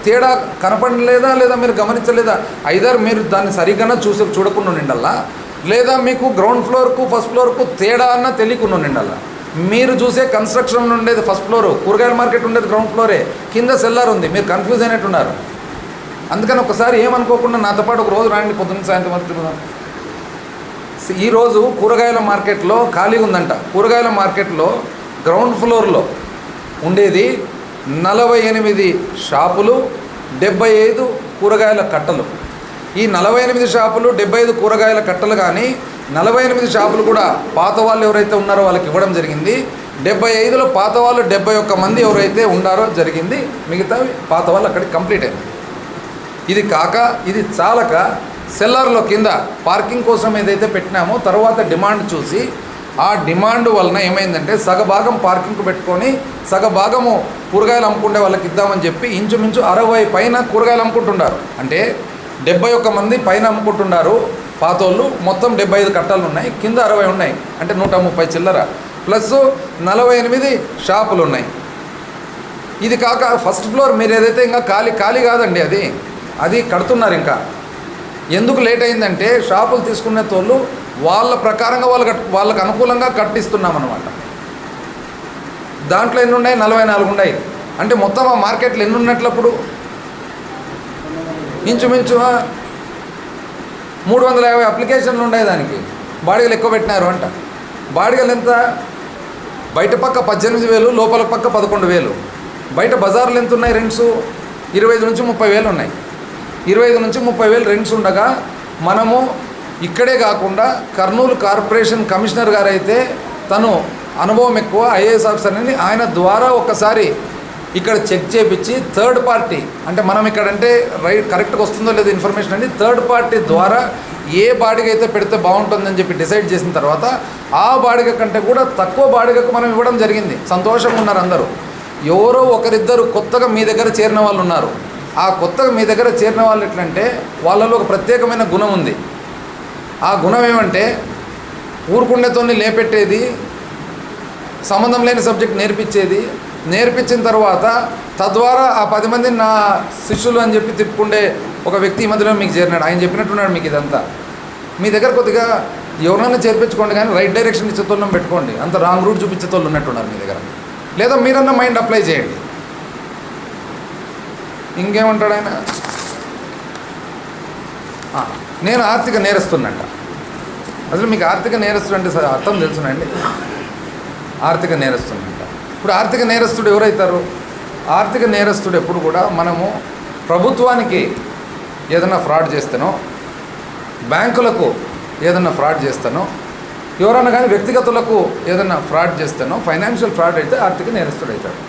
తేడా కనపడలేదా, లేదా మీరు గమనించలేదా? ఐదర్ మీరు దాన్ని సరిగ్గా చూడకుండా ఉండిండల్లా, లేదా మీకు గ్రౌండ్ ఫ్లోర్కు ఫస్ట్ ఫ్లోర్కు తేడా అన్న తెలియకుండా ఉండిండల్లా. మీరు చూసే కన్స్ట్రక్షన్ ఉండేది ఫస్ట్ ఫ్లోరు, కూరగాయల మార్కెట్ ఉండేది గ్రౌండ్ ఫ్లోరే, కింద సెల్లార్ ఉంది, మీరు కన్ఫ్యూజ్ అయినట్టున్నారు. అందుకని ఒకసారి ఏమనుకోకుండా నాతో పాటు ఒక రోజు రాండి, పొద్దున్న సాయంత్రం వరకు తిరుగుదాం. ఈరోజు కూరగాయల మార్కెట్లో ఖాళీగా ఉందంట. కూరగాయల మార్కెట్లో గ్రౌండ్ ఫ్లోర్లో ఉండేది 48 షాపులు, 75 కూరగాయల కట్టలు. ఈ 48 షాపులు 75 కూరగాయల కట్టలు కానీ 48 షాపులు కూడా పాత వాళ్ళు ఎవరైతే ఉన్నారో వాళ్ళకి ఇవ్వడం జరిగింది. 75లో పాత వాళ్ళు 71 మంది ఎవరైతే ఉన్నారో జరిగింది, మిగతా పాత వాళ్ళు అక్కడికి కంప్లీట్ అయింది. ఇది కాక ఇది చాలక సెల్లార్లో కింద పార్కింగ్ కోసం ఏదైతే పెట్టినామో తర్వాత డిమాండ్ చూసి ఆ డిమాండ్ వలన ఏమైందంటే సగభాగం పార్కింగ్కు పెట్టుకొని సగభాగము కూరగాయలు అమ్ముకుంటే వాళ్ళకి ఇద్దామని చెప్పి ఇంచుమించు 60 పైన కూరగాయలు అమ్ముకుంటున్నారు. అంటే 71 మంది పైన అమ్ముకుంటున్నారు పాతోళ్ళు. మొత్తం 75 కట్టాలు ఉన్నాయి, కింద 60 ఉన్నాయి, అంటే 130 చిల్లర ప్లస్ 48 షాపులు ఉన్నాయి. ఇది కాక ఫస్ట్ ఫ్లోర్ మీరు ఏదైతే ఇంకా ఖాళీ కాదండి, అది కడుతున్నారు. ఇంకా ఎందుకు లేట్ అయిందంటే షాపులు తీసుకునే తోళ్ళు వాళ్ళ ప్రకారంగా వాళ్ళకు అనుకూలంగా కట్టిస్తున్నాం అన్నమాట. దాంట్లో ఎన్ని ఉన్నాయి? 44 ఉన్నాయి. అంటే మొత్తం ఆ మార్కెట్లో ఎన్ని ఉన్నట్లప్పుడు ఇంచుమించు 350 అప్లికేషన్లు ఉన్నాయి. దానికి బాడిగలు ఎక్కువ పెట్టినారు అంట. బాడిగలు ఎంత? బయట పక్క 18,000, లోపల పక్క 11,000. బయట బజార్లు ఎంత ఉన్నాయి? రెంట్స్ 25 నుంచి 30,000 ఉన్నాయి. 25 నుంచి 30,000 రెంట్స్ ఉండగా మనము ఇక్కడే కాకుండా కర్నూలు కార్పొరేషన్ కమిషనర్ గారు అయితే తను అనుభవం ఎక్కువ, ఐఏఎస్ ఆఫీసర్ అని, ఆయన ద్వారా ఒక్కసారి ఇక్కడ చెక్ చేపించి థర్డ్ పార్టీ, అంటే మనం ఇక్కడంటే కరెక్ట్గా వస్తుందో లేదో ఇన్ఫర్మేషన్ అండి, థర్డ్ పార్టీ ద్వారా ఏ బాడిగ అయితే పెడితే బాగుంటుందని చెప్పి డిసైడ్ చేసిన తర్వాత ఆ బాడిగ కంటే కూడా తక్కువ బాడిగకు మనం ఇవ్వడం జరిగింది. సంతోషంగా ఉన్నారు అందరూ. ఎవరో ఒకరిద్దరు కొత్తగా మీ దగ్గర చేరిన వాళ్ళు ఉన్నారు. ఆ కొత్తగా మీ దగ్గర చేరిన వాళ్ళు ఎట్లంటే వాళ్ళలో ఒక ప్రత్యేకమైన గుణం ఉంది. ఆ గుణం ఏమంటే ఊరుకుండేతోని లేపెట్టేది, సంబంధం లేని సబ్జెక్ట్ నేర్పించిన తర్వాత తద్వారా ఆ 10 మంది నా శిష్యులు అని చెప్పి తిప్పుకుండే ఒక వ్యక్తి ఈ మధ్యలో మీకు చేరినాడు. ఆయన చెప్పినట్టున్నాడు మీకు ఇదంతా. మీ దగ్గర కొద్దిగా ఎవరైనా చేర్పించుకోండి, కానీ రైట్ డైరెక్షన్ ఇచ్చేతోళ్ళం పెట్టుకోండి. అంత రాంగ్ రూట్ చూపించేతోళ్ళు ఉన్నట్టున్నారు మీ దగ్గర. లేదా మీరన్నా మైండ్ అప్లై చేయండి. ఇంకేమంటాడు ఆయన? నేను ఆర్థిక నేరస్తున్నంట. అసలు మీకు ఆర్థిక నేరస్తుడు అంటే అర్థం తెలుసునండి? ఆర్థిక నేరస్తున్నంట. ఇప్పుడు ఆర్థిక నేరస్తుడు ఎవరైతారు? ఆర్థిక నేరస్తుడు ఎప్పుడు కూడా మనము ప్రభుత్వానికి ఏదైనా ఫ్రాడ్ చేస్తానో, బ్యాంకులకు ఏదైనా ఫ్రాడ్ చేస్తానో, ఎవరైనా కానీ వ్యక్తిగతులకు ఏదైనా ఫ్రాడ్ చేస్తానో, ఫైనాన్షియల్ ఫ్రాడ్ అయితే ఆర్థిక నేరస్తుడు అవుతాడు.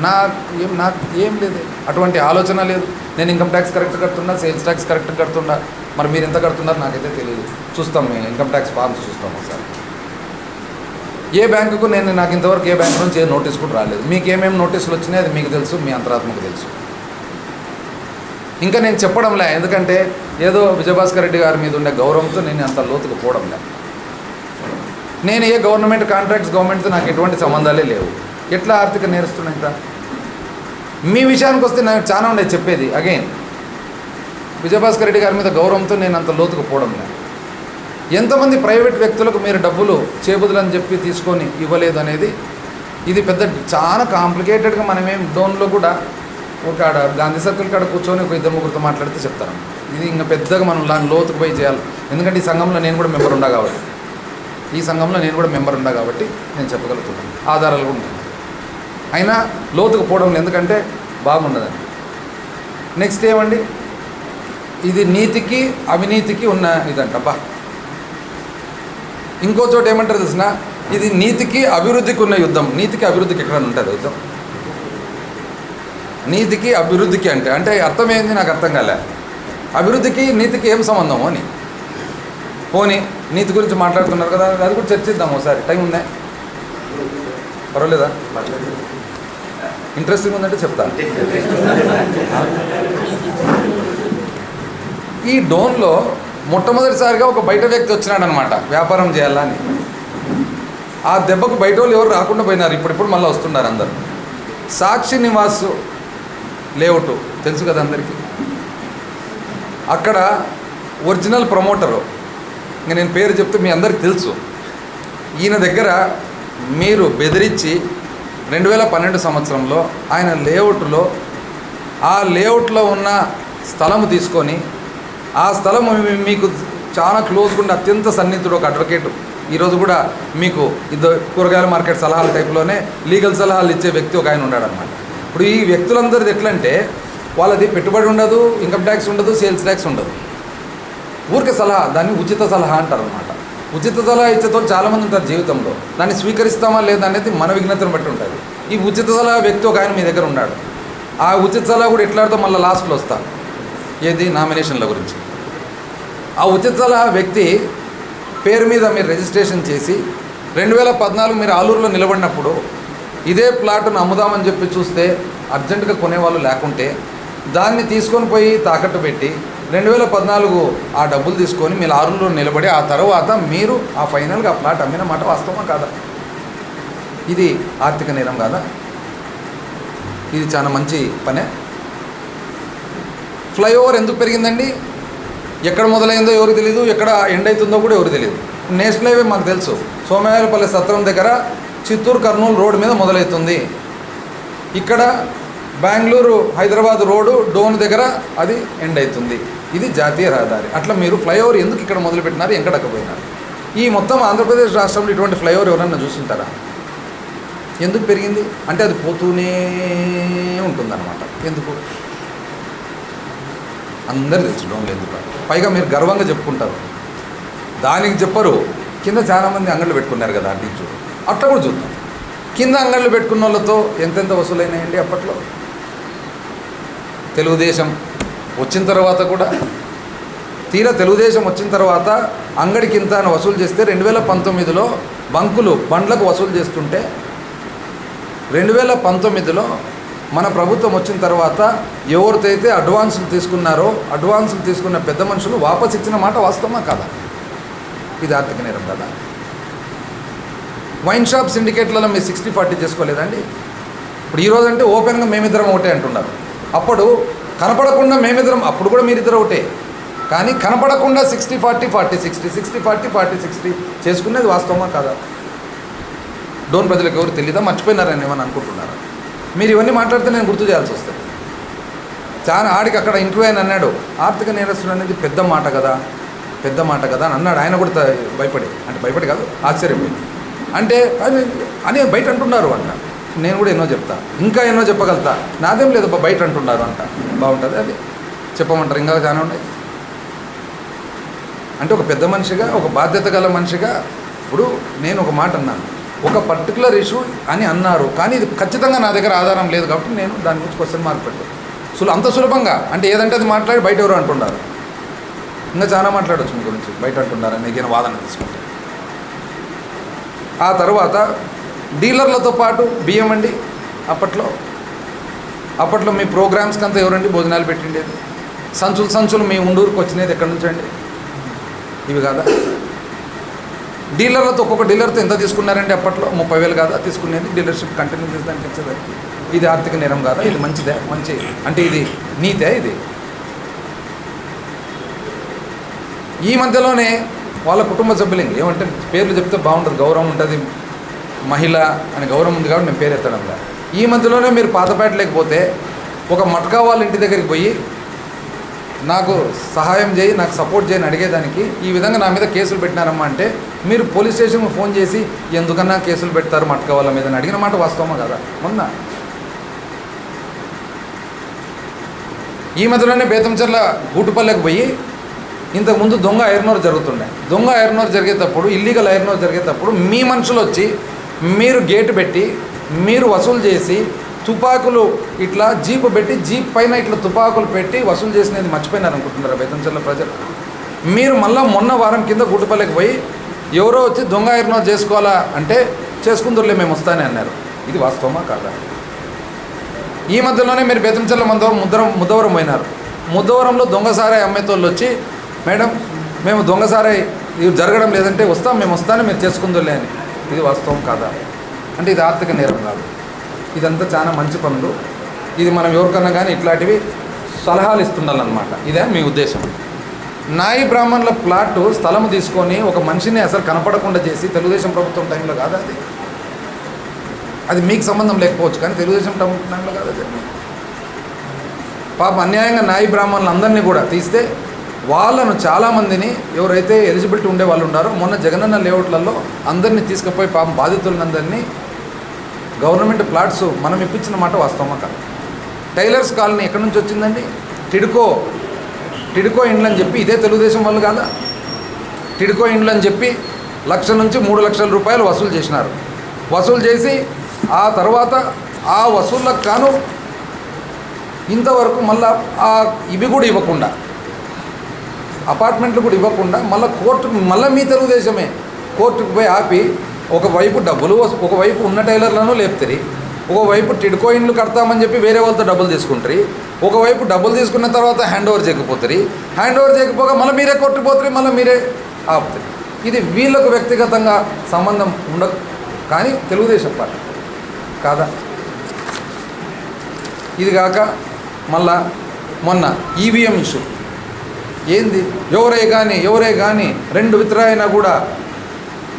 నాకు ఏం లేదు, అటువంటి ఆలోచన లేదు. నేను ఇన్కమ్ ట్యాక్స్ కరెక్ట్ కడుతున్నా, సేల్స్ ట్యాక్స్ కరెక్ట్ కడుతున్నా. మరి మీరు ఎంత కడుతున్నారు నాకైతే తెలియదు. చూస్తాం, మేము ఇన్కమ్ ట్యాక్స్ ఫార్మ్స్ చూస్తాం ఒకసారి. ఏ బ్యాంకుకు నాకు ఇంతవరకు ఏ బ్యాంకు నుంచి ఏ నోటీస్ కూడా రాలేదు. మీకు ఏమేమి నోటీసులు వచ్చినాయి అది మీకు తెలుసు, మీ అంతరాత్మకు తెలుసు. ఇంకా నేను చెప్పడంలే, ఎందుకంటే ఏదో విజయభాస్కర్ రెడ్డి గారి మీద ఉండే గౌరవంతో నేను అంత లోతుకు పోవడంలే. నేను ఏ గవర్నమెంట్ కాంట్రాక్ట్స్ గవర్నమెంట్తో నాకు ఎటువంటి సంబంధాలే లేవు. ఎట్లా ఆర్థిక నేరస్తున్నంత? మీ విషయానికి వస్తే నాకు చాలా ఉండేది చెప్పేది. అగైన్ విజయభాస్కర్ రెడ్డి గారి మీద గౌరవంతో నేను అంత లోతుకు పోవడంలే. ఎంతమంది ప్రైవేట్ వ్యక్తులకు మీరు డబ్బులు చేబుదులని చెప్పి తీసుకొని ఇవ్వలేదు అనేది ఇది పెద్ద చాలా కాంప్లికేటెడ్గా మనమేం డోన్లో కూడా ఒక ఆడ గాంధీ సర్కిల్ కాడ కూర్చొని ఒక 2-3 మాట్లాడితే చెప్తాను. ఇది ఇంకా పెద్దగా మనం దాని లోతుకు పోయి చేయాలి. ఎందుకంటే ఈ సంఘంలో నేను కూడా మెంబర్ ఉండా కాబట్టి నేను చెప్పగలుగుతున్నాను. ఆధారాలు కూడా ఉన్నాయి. అయినా లోతుకు పోవడం ఎందుకంటే బాగుండదని. నెక్స్ట్ ఏమండి, ఇది నీతికి అవినీతికి ఉన్న ఇదంట. ఇంకో చోట ఏమంటారు తెలిసిన, ఇది నీతికి అభివృద్ధికి ఉన్న యుద్ధం. నీతికి అభివృద్ధికి ఎక్కడైనా ఉంటుంది యుద్ధం? నీతికి అభివృద్ధికి అంటే అర్థం ఏంది నాకు అర్థం కాలే. అభివృద్ధికి నీతికి ఏం సంబంధము అని. పోనీ నీతి గురించి మాట్లాడుతున్నారు కదా, అది కూడా చర్చిద్దాం ఒకసారి. టైం ఉందా? పర్వాలేదా? ఇంట్రెస్టింగ్ ఉందంటే చెప్తాను. ఈ డోన్లో మొట్టమొదటిసారిగా ఒక బయట వ్యక్తి వచ్చినాడు అనమాట, వ్యాపారం చేయాలని. ఆ దెబ్బకు బయట వాళ్ళు ఎవరు రాకుండా పోయినారు. ఇప్పుడిప్పుడు మళ్ళీ వస్తున్నారు అందరు. సాక్షి నివాస్ లేఅవుట్ తెలుసు కదా అందరికీ. అక్కడ ఒరిజినల్ ప్రమోటరు, ఇంకా నేను పేరు చెప్తే మీ అందరికి తెలుసు. ఈయన దగ్గర మీరు బెదిరించి 2012 సంవత్సరంలో ఆయన లేఅవుట్లో, ఆ లేఅవుట్లో ఉన్న స్థలము తీసుకొని, ఆ స్థలం మీకు చాలా క్లోజ్గా ఉండే అత్యంత సన్నిహితుడు ఒక అడ్వకేటు, ఈరోజు కూడా మీకు కూరగాయల మార్కెట్ సలహాల టైప్లోనే లీగల్ సలహాలు ఇచ్చే వ్యక్తి ఒక ఆయన ఉన్నాడనమాట. ఇప్పుడు ఈ వ్యక్తులందరిది ఎట్లంటే వాళ్ళది పెట్టుబడి ఉండదు, ఇన్కమ్ ట్యాక్స్ ఉండదు, సేల్స్ ట్యాక్స్ ఉండదు, ఊరికే సలహా, దాన్ని ఉచిత సలహా అంటారు అనమాట. ఉచిత సలహా ఇచ్చేతో చాలామంది ఉంటారు జీవితంలో. దాన్ని స్వీకరిస్తామా లేదా అనేది మన విజ్ఞతను బట్టి ఉంటుంది. ఈ ఉచిత సలహా వ్యక్తి ఒక ఆయన మీ దగ్గర ఉన్నాడు. ఆ ఉచిత సలహా కూడా ఎట్లాడితే మళ్ళీ లాస్ట్లో వస్తాను, ఏది నామినేషన్ల గురించి. ఆ ఉచిత సలహా వ్యక్తి పేరు మీద మీరు రిజిస్ట్రేషన్ చేసి 2014 మీరు ఆలూరులో నిలబడినప్పుడు ఇదే ప్లాట్ను అమ్ముదామని చెప్పి చూస్తే అర్జెంటుగా కొనేవాళ్ళు లేకుంటే దాన్ని తీసుకొని పోయి తాకట్టు పెట్టి 2014 ఆ డబ్బులు తీసుకొని మీరు ఆలూరులో నిలబడి ఆ తర్వాత మీరు ఆ ఫైనల్గా ఆ ప్లాట్ అమ్మిన మాట వాస్తవమా కాదా? ఇది ఆర్థిక నేరం కాదా? ఇది చాలా మంచి పనే. ఫ్లైఓవర్ ఎందుకు పెరిగిందండి? ఎక్కడ మొదలైందో ఎవరు తెలియదు, ఎక్కడ ఎండ్ అవుతుందో కూడా ఎవరు తెలియదు. నేషనల్ హైవే మాకు తెలుసు, సోమయాలపల్లి సత్రం దగ్గర చిత్తూరు కర్నూలు రోడ్డు మీద మొదలవుతుంది. ఇక్కడ బెంగళూరు హైదరాబాద్ రోడ్డు డోన్ దగ్గర అది ఎండ్ అవుతుంది. ఇది జాతీయ రహదారి. అట్లా మీరు ఫ్లైఓవర్ ఎందుకు ఇక్కడ మొదలుపెట్టినారు, ఎక్కడకపోయినారు? ఈ మొత్తం ఆంధ్రప్రదేశ్ రాష్ట్రంలో ఇటువంటి ఫ్లైఓవర్ ఎవరన్నా చూస్తుంటారా? ఎందుకు పెరిగింది అంటే అది పోతూనే ఉంటుందన్నమాట. ఎందుకు అందరు తెలుసు డోన్లు ఎందుకు. పైగా మీరు గర్వంగా చెప్పుకుంటారు, దానికి చెప్పరు. కింద చాలామంది అంగళ్ళు పెట్టుకున్నారు కదా, అటు చూడు. అట్లా కూడా చూద్దాం. కింద అంగళ్ళు పెట్టుకున్న వాళ్ళతో ఎంతెంత వసూలైనాయండి అప్పట్లో. తెలుగుదేశం వచ్చిన తర్వాత కూడా తీరా తెలుగుదేశం వచ్చిన తర్వాత అంగడికి ఇంత అని వసూలు చేస్తే 2019లో బండ్లకు వసూలు చేస్తుంటే 2019లో మన ప్రభుత్వం వచ్చిన తర్వాత ఎవరికైతే అడ్వాన్సులు తీసుకున్నారో అడ్వాన్సులు తీసుకున్న పెద్ద మనుషులు వాపస్ ఇచ్చిన మాట వాస్తవమా కాదా? ఇది ఆర్థిక నేరం కదా. వైన్ షాప్ సిండికేట్లలో మీరు 60-40 చేసుకోలేదండి. ఇప్పుడు ఈరోజు అంటే ఓపెన్గా మేమిద్దరం ఒకటే అంటున్నారు. అప్పుడు కనపడకుండా మేమిద్దరం, అప్పుడు కూడా మీరిద్దరు ఒకటే, కానీ కనపడకుండా 60-40 40-60 60-40 40-60 చేసుకునేది వాస్తవమా కాదా? డోన్ ప్రజలకు ఎవరు తెలీదా, మర్చిపోయినారని ఏమని అనుకుంటున్నారా? మీరు ఇవన్నీ మాట్లాడితే నేను గుర్తు చేయాల్సి వస్తుంది. చాలా ఆడికి అక్కడ ఇంటర్వ్యూ అని అన్నాడు, ఆర్థిక నేరస్తుడు అనేది పెద్ద మాట కదా అని అన్నాడు. ఆయన కూడా భయపడి కాదు, ఆశ్చర్యపోయి. అంటే అని బయట అంటున్నారు అంట. నేను కూడా ఎన్నో చెప్తా, ఇంకా ఎన్నో చెప్పగలుగుతా. నాదేం లేదు, బయట అంటున్నారు అంట. బాగుంటుంది, అది చెప్పమంటారు. ఇంకా చాలా ఉన్నాయి. అంటే ఒక పెద్ద మనిషిగా, ఒక బాధ్యత గల మనిషిగా, ఇప్పుడు నేను ఒక మాట అన్నాను, ఒక పర్టికులర్ ఇష్యూ అని అన్నారు, కానీ ఇది ఖచ్చితంగా నా దగ్గర ఆధారం లేదు కాబట్టి నేను దాని గురించి క్వశ్చన్ మార్క్ పెట్టాను. అంత సులభంగా అంటే ఏదంటే అది మాట్లాడి బయట ఎవరు అంటున్నారు. ఇంకా చాలా మాట్లాడవచ్చు మీ గురించి, బయట అంటున్నారని ఏదైనా వాదన తీసుకుంటే. ఆ తర్వాత డీలర్లతో పాటు బియ్యం అండి. అప్పట్లో మీ ప్రోగ్రామ్స్కి అంతా ఎవరండి భోజనాలు పెట్టిండేది? సంచులు మీ ఉండూరుకు వచ్చినది ఎక్కడి నుంచి అండి? ఇవి కాదా? డీలర్లతో ఒక్కొక్క డీలర్తో ఎంత తీసుకున్నారండి అప్పట్లో? 30,000 కాదా తీసుకునేది? డీలర్షిప్ కంటిన్యూ చేసేదానికి ఇచ్చేదానికి. ఇది ఆర్థిక నేరం కాదా? ఇది మంచిదే, అంటే ఇది నీతే? ఇది ఈ మధ్యలోనే వాళ్ళ కుటుంబ సభ్యులు ఏమంటే పేర్లు చెప్తే బాగుంటుంది, గౌరవం ఉంటుంది, మహిళ అని గౌరవం ఉంది కాబట్టి నేను పేరు ఎత్తడంలా. ఈ మధ్యలోనే మీరు పాతపేట లేకపోతే ఒక మట్కా వాళ్ళ ఇంటి దగ్గరికి పోయి నాకు సహాయం చేయి, నాకు సపోర్ట్ చేయని అడిగేదానికి ఈ విధంగా నా మీద కేసులు పెట్టినారమ్మా అంటే మీరు పోలీస్ స్టేషన్కి ఫోన్ చేసి ఎందుకన్నా కేసులు పెడతారు మట్కా వాళ్ళ మీద అని అడిగిన మాట వాస్తవమా కదా? మొన్న ఈ మధ్యలోనే బేతంచెర్ల గూటుపల్లెకి పోయి ఇంతకుముందు దొంగ ఐరన్ జరుగుతుండే. దొంగ ఐరన్ జరిగేటప్పుడు, ఇల్లీగల్ ఐరన్ జరిగేటప్పుడు మీ మనుషులు వచ్చి మీరు గేటు పెట్టి మీరు వసూలు చేసి తుపాకులు ఇట్లా జీపు పెట్టి జీప్ పైన ఇట్లా తుపాకులు పెట్టి వసూలు చేసినది మర్చిపోయినారు అనుకుంటున్నారా బేతంచెర్ల ప్రజలు? మీరు మళ్ళీ మొన్న వారం కింద గుట్టుపల్లికి పోయి ఎవరో వచ్చి దొంగ ఐరనో చేసుకోవాలా అంటే చేసుకుందరులే మేము వస్తానే అన్నారు. ఇది వాస్తవమా కాదా? ఈ మధ్యలోనే మీరు బేతంచెర్ల ముద్దవరం పోయినారు. ముద్దవరంలో దొంగసారాయి అమ్మేతోళ్ళు వచ్చి మేడం మేము దొంగసారాయి ఇవి జరగడం లేదంటే మేము వస్తానే మీరు చేసుకుందరులే అని. ఇది వాస్తవం కాదా? అంటే ఇది ఆర్థిక నేరం కాదు. ఇదంతా చాలా మంచి పనులు. ఇది మనం ఎవరికన్నా కానీ ఇట్లాంటివి సలహాలు ఇస్తుండాలన్నమాట. ఇదే మీ ఉద్దేశం. నాయి బ్రాహ్మణుల ప్లాట్ స్థలం తీసుకొని ఒక మనిషిని అసలు కనపడకుండా చేసి తెలుగుదేశం ప్రభుత్వం టైంలో కాదా అది? అది మీకు సంబంధం లేకపోవచ్చు కానీ తెలుగుదేశం టైంలో కాదా జరిగింది? పాప అన్యాయంగా నాయి బ్రాహ్మణులు అందరినీ కూడా తీస్తే వాళ్ళను చాలామందిని ఎవరైతే ఎలిజిబిలిటీ ఉండే వాళ్ళు ఉన్నారో మొన్న జగనన్న లేఅవుట్లలో అందరినీ తీసుకుపోయి పాపం బాధితులందరినీ గవర్నమెంట్ ప్లాట్స్ మనం ఇప్పించిన మాట వాస్తవమా కాదు? టైలర్స్ కాలనీ ఎక్కడి నుంచి వచ్చిందండి? టిడ్కో ఇండ్లు అని చెప్పి ఇదే తెలుగుదేశం వాళ్ళు కాదా? టిడ్కో ఇండ్లు అని చెప్పి 1,00,000 నుంచి 3,00,000 రూపాయలు వసూలు చేసినారు. వసూలు చేసి ఆ తర్వాత ఆ వసూళ్ళకు కాను ఇంతవరకు మళ్ళీ ఇవి కూడా ఇవ్వకుండా అపార్ట్మెంట్లు కూడా ఇవ్వకుండా మళ్ళీ కోర్టుకు మళ్ళీ మీ తెలుగుదేశమే కోర్టుకు పోయి ఆపి ఒకవైపు డబ్బులు ఒకవైపు ఉన్న టైలర్లను లేపుతారు, ఒకవైపు టిడ్కో ఇండ్లు కడతామని చెప్పి వేరే వాళ్ళతో డబ్బులు తీసుకుంటారు, ఒకవైపు డబ్బులు తీసుకున్న తర్వాత హ్యాండ్ ఓవర్ చేయకపోతారు, హ్యాండ్ ఓవర్ చేయకపోగా మళ్ళీ మీరే కోర్టుకు పోతారు, మళ్ళీ మీరే ఆపుతారు. ఇది వీళ్ళకు వ్యక్తిగతంగా సంబంధం ఉండదు కానీ తెలుగుదేశం పార్టీ కాదా? ఇది కాక మళ్ళా మొన్న ఈవీఎం ఇష్యూ ఏంది? ఎవరే కానీ 2 విత్డ్రా అయినా కూడా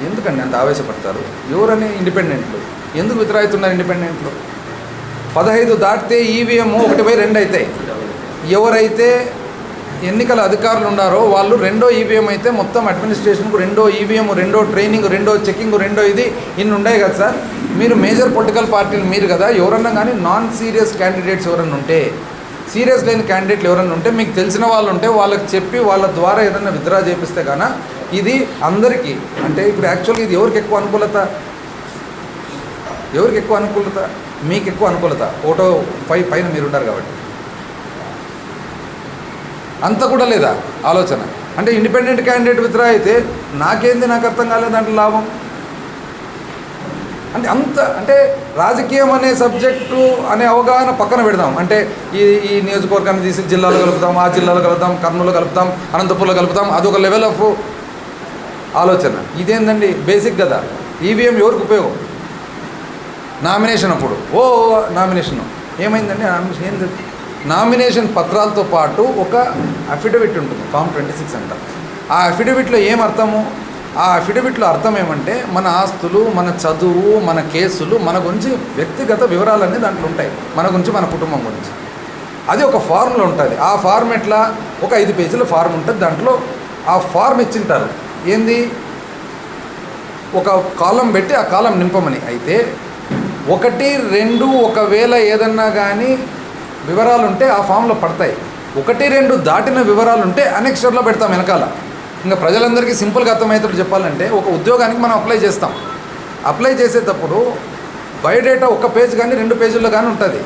ఎందుకండి అంత ఆవేశపడతారు? ఎవరని ఇండిపెండెంట్లు ఎందుకు విత్డ్రా అవుతున్నారు? ఇండిపెండెంట్లు 15 దాటితే ఈవీఎం 1/2 అవుతాయి. ఎవరైతే ఎన్నికల అధికారులు ఉన్నారో వాళ్ళు 2వ ఈవీఎం అయితే మొత్తం అడ్మినిస్ట్రేషన్కు 2వ ఈవీఎం 2వ ట్రైనింగ్ 2వ చెకింగ్ 2వ ఇది ఇన్ని ఉన్నాయి కదా సార్. మీరు మేజర్ పొలిటికల్ పార్టీలు మీరు కదా, ఎవరన్నా కానీ నాన్ సీరియస్ క్యాండిడేట్స్ ఎవరన్నా ఉంటే, సీరియస్ లేని క్యాండిడేట్లు ఎవరన్నా ఉంటే మీకు తెలిసిన వాళ్ళు ఉంటే వాళ్ళకి చెప్పి వాళ్ళ ద్వారా ఏదన్నా విత్డ్రా చేపిస్తే కానీ ఇది అందరికీ అంటే ఇప్పుడు యాక్చువల్గా ఇది ఎవరికి ఎక్కువ అనుకూలత? మీకు ఎక్కువ అనుకూలత. ఓటో 5 పైన మీరు ఉంటారు కాబట్టి అంత కూడా లేదా ఆలోచన? అంటే ఇండిపెండెంట్ క్యాండిడేట్ విత్డ్రా అయితే నాకేంది, నాకు అర్థం కాలేదు దాంట్లో లాభం. అంటే రాజకీయం అనే సబ్జెక్టు అనే అవగాహన పక్కన పెడదాం. అంటే ఈ నియోజకవర్గాన్ని తీసి జిల్లాలో కలుపుతాం, ఆ జిల్లాలో కలుపుతాం, కర్నూలు కలుపుతాం, అనంతపూర్లో కలుపుతాం, అదొక లెవెల్ ఆఫ్ ఆలోచన. ఇదేందండి బేసిక్ కదా. ఈవీఎం ఎవరికి ఉపయోగం? నామినేషన్ అప్పుడు నామినేషన్ ఏమైందండి? ఏంది? నామినేషన్ పత్రాలతో పాటు ఒక అఫిడవిట్ ఉంటుంది, ఫామ్ 26 అంట. ఆ అఫిడవిట్లో ఏం అర్థము? ఆ అఫిడవిట్లో అర్థం ఏమంటే మన ఆస్తులు, మన చదువు, మన కేసులు, మన గురించి వ్యక్తిగత వివరాలన్నీ దాంట్లో ఉంటాయి. మన గురించి, మన కుటుంబం గురించి. అది ఒక ఫార్మ్లో ఉంటుంది. ఆ ఫార్మ్ ఎట్లా? ఒక 5 పేజీల ఫార్మ్ ఉంటుంది. దాంట్లో ఆ ఫార్మ్ ఇచ్చింటారు. ఏంది? ఒక కాలం పెట్టి ఆ కాలం నింపమని. అయితే 1, 2 ఒకవేళ ఏదన్నా కానీ వివరాలు ఉంటే ఆ ఫామ్లో పడతాయి. 1, 2 దాటిన వివరాలు ఉంటే అనెక్స్చర్లో పెడతాం వెనకాల. ఇంకా ప్రజలందరికీ సింపుల్గా అర్థమయ్యేటట్టు చెప్పాలంటే ఒక ఉద్యోగానికి మనం అప్లై చేస్తాం. అప్లై చేసేటప్పుడు బయోడేటా 1 పేజ్ కానీ 2 పేజీల్లో కానీ ఉంటుంది.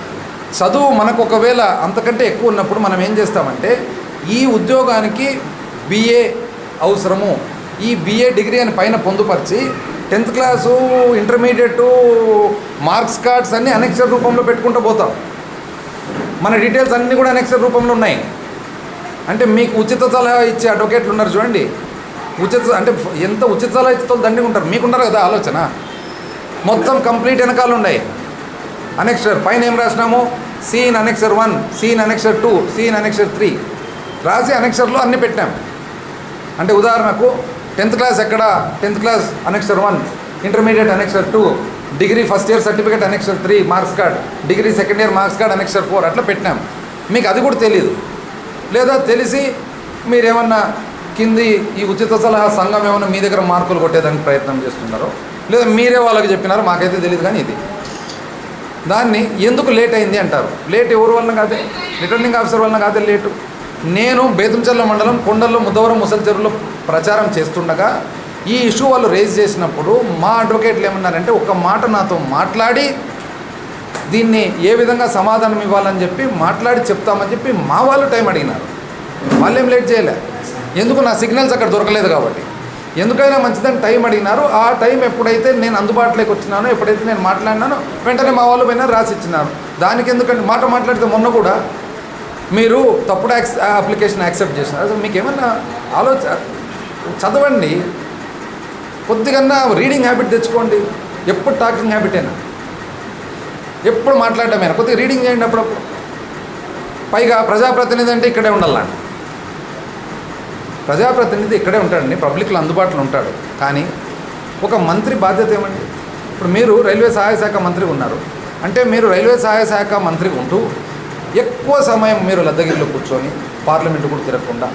చదువు మనకు ఒకవేళ అంతకంటే ఎక్కువ ఉన్నప్పుడు మనం ఏం చేస్తామంటే ఈ ఉద్యోగానికి BA అవసరము, ఈ BA డిగ్రీ అని పైన పొందుపరిచి 10th class, intermediate marks cards అన్నీ అనెక్స్చర్ రూపంలో పెట్టుకుంటూ పోతాం. మన డీటెయిల్స్ అన్నీ కూడా అనెక్స్చర్ రూపంలో ఉన్నాయి. అంటే మీకు ఉచిత సలహా ఇచ్చే అడ్వకేట్లు ఉన్నారు చూడండి, అంటే ఎంత ఉచిత సలహా ఇచ్చేతో దండిగా ఉంటారు. మీకున్నారు కదా ఆలోచన. మొత్తం కంప్లీట్ వెనకాలు ఉన్నాయి. అనెక్స్చర్ పైన ఏం రాసినాము? సీన్ అనెక్స్చర్ 1, సీన్ అనెక్స్చర్ 2, సీన్ అనెక్స్చర్ 3 రాసి అనెక్స్చర్లో అన్నీ పెట్టాం. అంటే ఉదాహరణకు 10th క్లాస్ ఎక్కడ? 10th class annexure 1, intermediate annexure 2, degree first year certificate annexure 3 marks card, degree second year marks card annexure 4 అట్లా పెట్టినాం. మీకు అది కూడా తెలియదు. లేదా తెలిసి మీరేమన్నా కింది ఈ ఉచిత సలహా సంఘం ఏమన్నా మీ దగ్గర మార్కులు కొట్టేదానికి ప్రయత్నం చేస్తున్నారో, లేదా మీరే వాళ్ళకి చెప్పినారో మాకైతే తెలియదు. కానీ ఇది దాన్ని ఎందుకు లేట్ అయింది అంటారు. లేట్ ఎవరి వలన కాదే? రిటర్నింగ్ ఆఫీసర్ వలన కాదే లేటు. నేను బేతంచెర్ల మండలం కొండల్లో ముద్దవరం ముసలి చెరువులో ప్రచారం చేస్తుండగా ఈ ఇష్యూ వాళ్ళు రేజ్ చేసినప్పుడు మా అడ్వకేట్లు ఏమన్నారంటే ఒక మాట నాతో మాట్లాడి దీన్ని ఏ విధంగా సమాధానం ఇవ్వాలని చెప్పి మాట్లాడి చెప్తామని చెప్పి మా వాళ్ళు టైం అడిగినారు. వాళ్ళేం లేట్ చేయలే. ఎందుకు నా సిగ్నల్స్ అక్కడ దొరకలేదు కాబట్టి. ఎందుకైనా మంచిదని టైం అడిగినారు. ఆ టైం ఎప్పుడైతే నేను అందుబాటులోకి వచ్చినానో, ఎప్పుడైతే నేను మాట్లాడినానో వెంటనే మా వాళ్ళు పోయినా రాసి ఇచ్చినారు. దానికి ఎందుకంటే మాట్లాడితే మొన్న కూడా మీరు తప్పుడు అప్లికేషన్ యాక్సెప్ట్ చేసినారు. అసలు మీకు ఏమన్నా చదవండి, కొద్దిగా రీడింగ్ హ్యాబిట్ తెచ్చుకోండి. ఎప్పుడు టాకింగ్ హ్యాబిటేనా, ఎప్పుడు మాట్లాడటమేనా, కొద్దిగా రీడింగ్ చేయండి అప్పుడప్పుడు. పైగా ప్రజాప్రతినిధి అంటే ఇక్కడే ఉండాలండి. ప్రజాప్రతినిధి ఇక్కడే ఉంటాడండి, పబ్లిక్లో అందుబాటులో ఉంటాడు. కానీ ఒక మంత్రి బాధ్యత ఏమండి? ఇప్పుడు మీరు రైల్వే సహాయ శాఖ మంత్రిగా ఉన్నారు అంటే మీరు రైల్వే సహాయ శాఖ మంత్రిగా ఉంటూ ఎక్కువ సమయం మీరు లద్దగిరిలో కూర్చొని పార్లమెంటు కూడా తిరగకుండా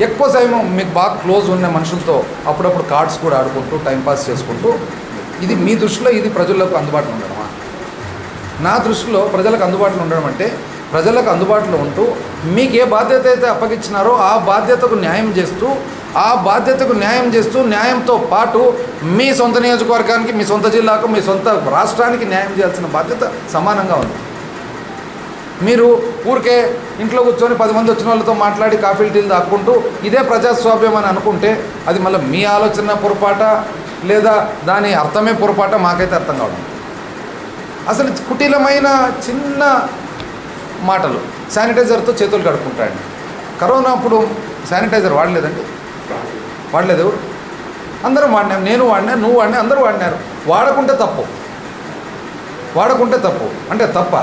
ఎక్కువ సమయం మీకు బాగా క్లోజ్ ఉన్న మనుషులతో అప్పుడప్పుడు కార్డ్స్ కూడా ఆడుకుంటూ టైంపాస్ చేసుకుంటూ, ఇది మీ దృష్టిలో ఇది ప్రజలకు అందుబాటులో ఉండడమా? నా దృష్టిలో ప్రజలకు అందుబాటులో ఉండడం అంటే ప్రజలకు అందుబాటులో ఉంటూ మీకు ఏ బాధ్యత అయితే అప్పగించినారో ఆ బాధ్యతకు న్యాయం చేస్తూ న్యాయంతో పాటు మీ సొంత నియోజకవర్గానికి, మీ సొంత జిల్లాకు, మీ సొంత రాష్ట్రానికి న్యాయం చేయాల్సిన బాధ్యత సమానంగా ఉంది. మీరు ఊరికే ఇంట్లో కూర్చొని 10 మంది వచ్చిన వాళ్ళతో మాట్లాడి కాఫీలు టీలు దాక్కుంటూ ఇదే ప్రజాస్వామ్యం అని అనుకుంటే అది మళ్ళీ మీ ఆలోచన పొరపాట లేదా దాని అర్థమే పొరపాట మాకైతే అర్థం కావడం. అసలు కుటిలమైన చిన్న మాటలు, శానిటైజర్తో చేతులు కడుక్కుంటాయండి. కరోనా అప్పుడు శానిటైజర్ వాడలేదండి, వాడలేదు ఎవరు? అందరం వాడినాం, నేను వాడినా, నువ్వు వాడినా, అందరూ వాడినారు. వాడకుంటే తప్పు అంటే తప్ప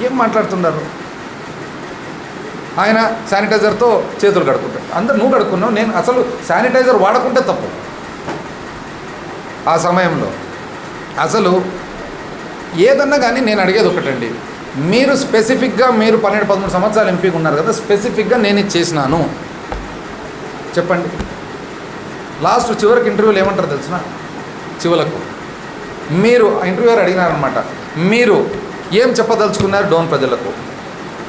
ఏం మాట్లాడుతున్నారు? ఆయన శానిటైజర్తో చేతులు కడుక్కుంటాడు, అందరు నువ్వు కడుక్కున్నావు, నేను అసలు శానిటైజర్ వాడకుంటే తప్పు. ఆ సమయంలో అసలు ఏదన్నా కానీ నేను అడిగేది ఒకటండి, మీరు స్పెసిఫిక్గా మీరు 12-13 సంవత్సరాలు ఎంపీగా ఉన్నారు కదా, స్పెసిఫిక్గా నేను ఇది చేసినాను చెప్పండి. చివరికి ఇంటర్వ్యూలు ఏమంటారు తెలిసిన? చివరకు మీరు ఇంటర్వ్యూర్ అడిగినారనమాట, మీరు ఏం చెప్పదలుచుకున్నారు డోన్ ప్రజలకు?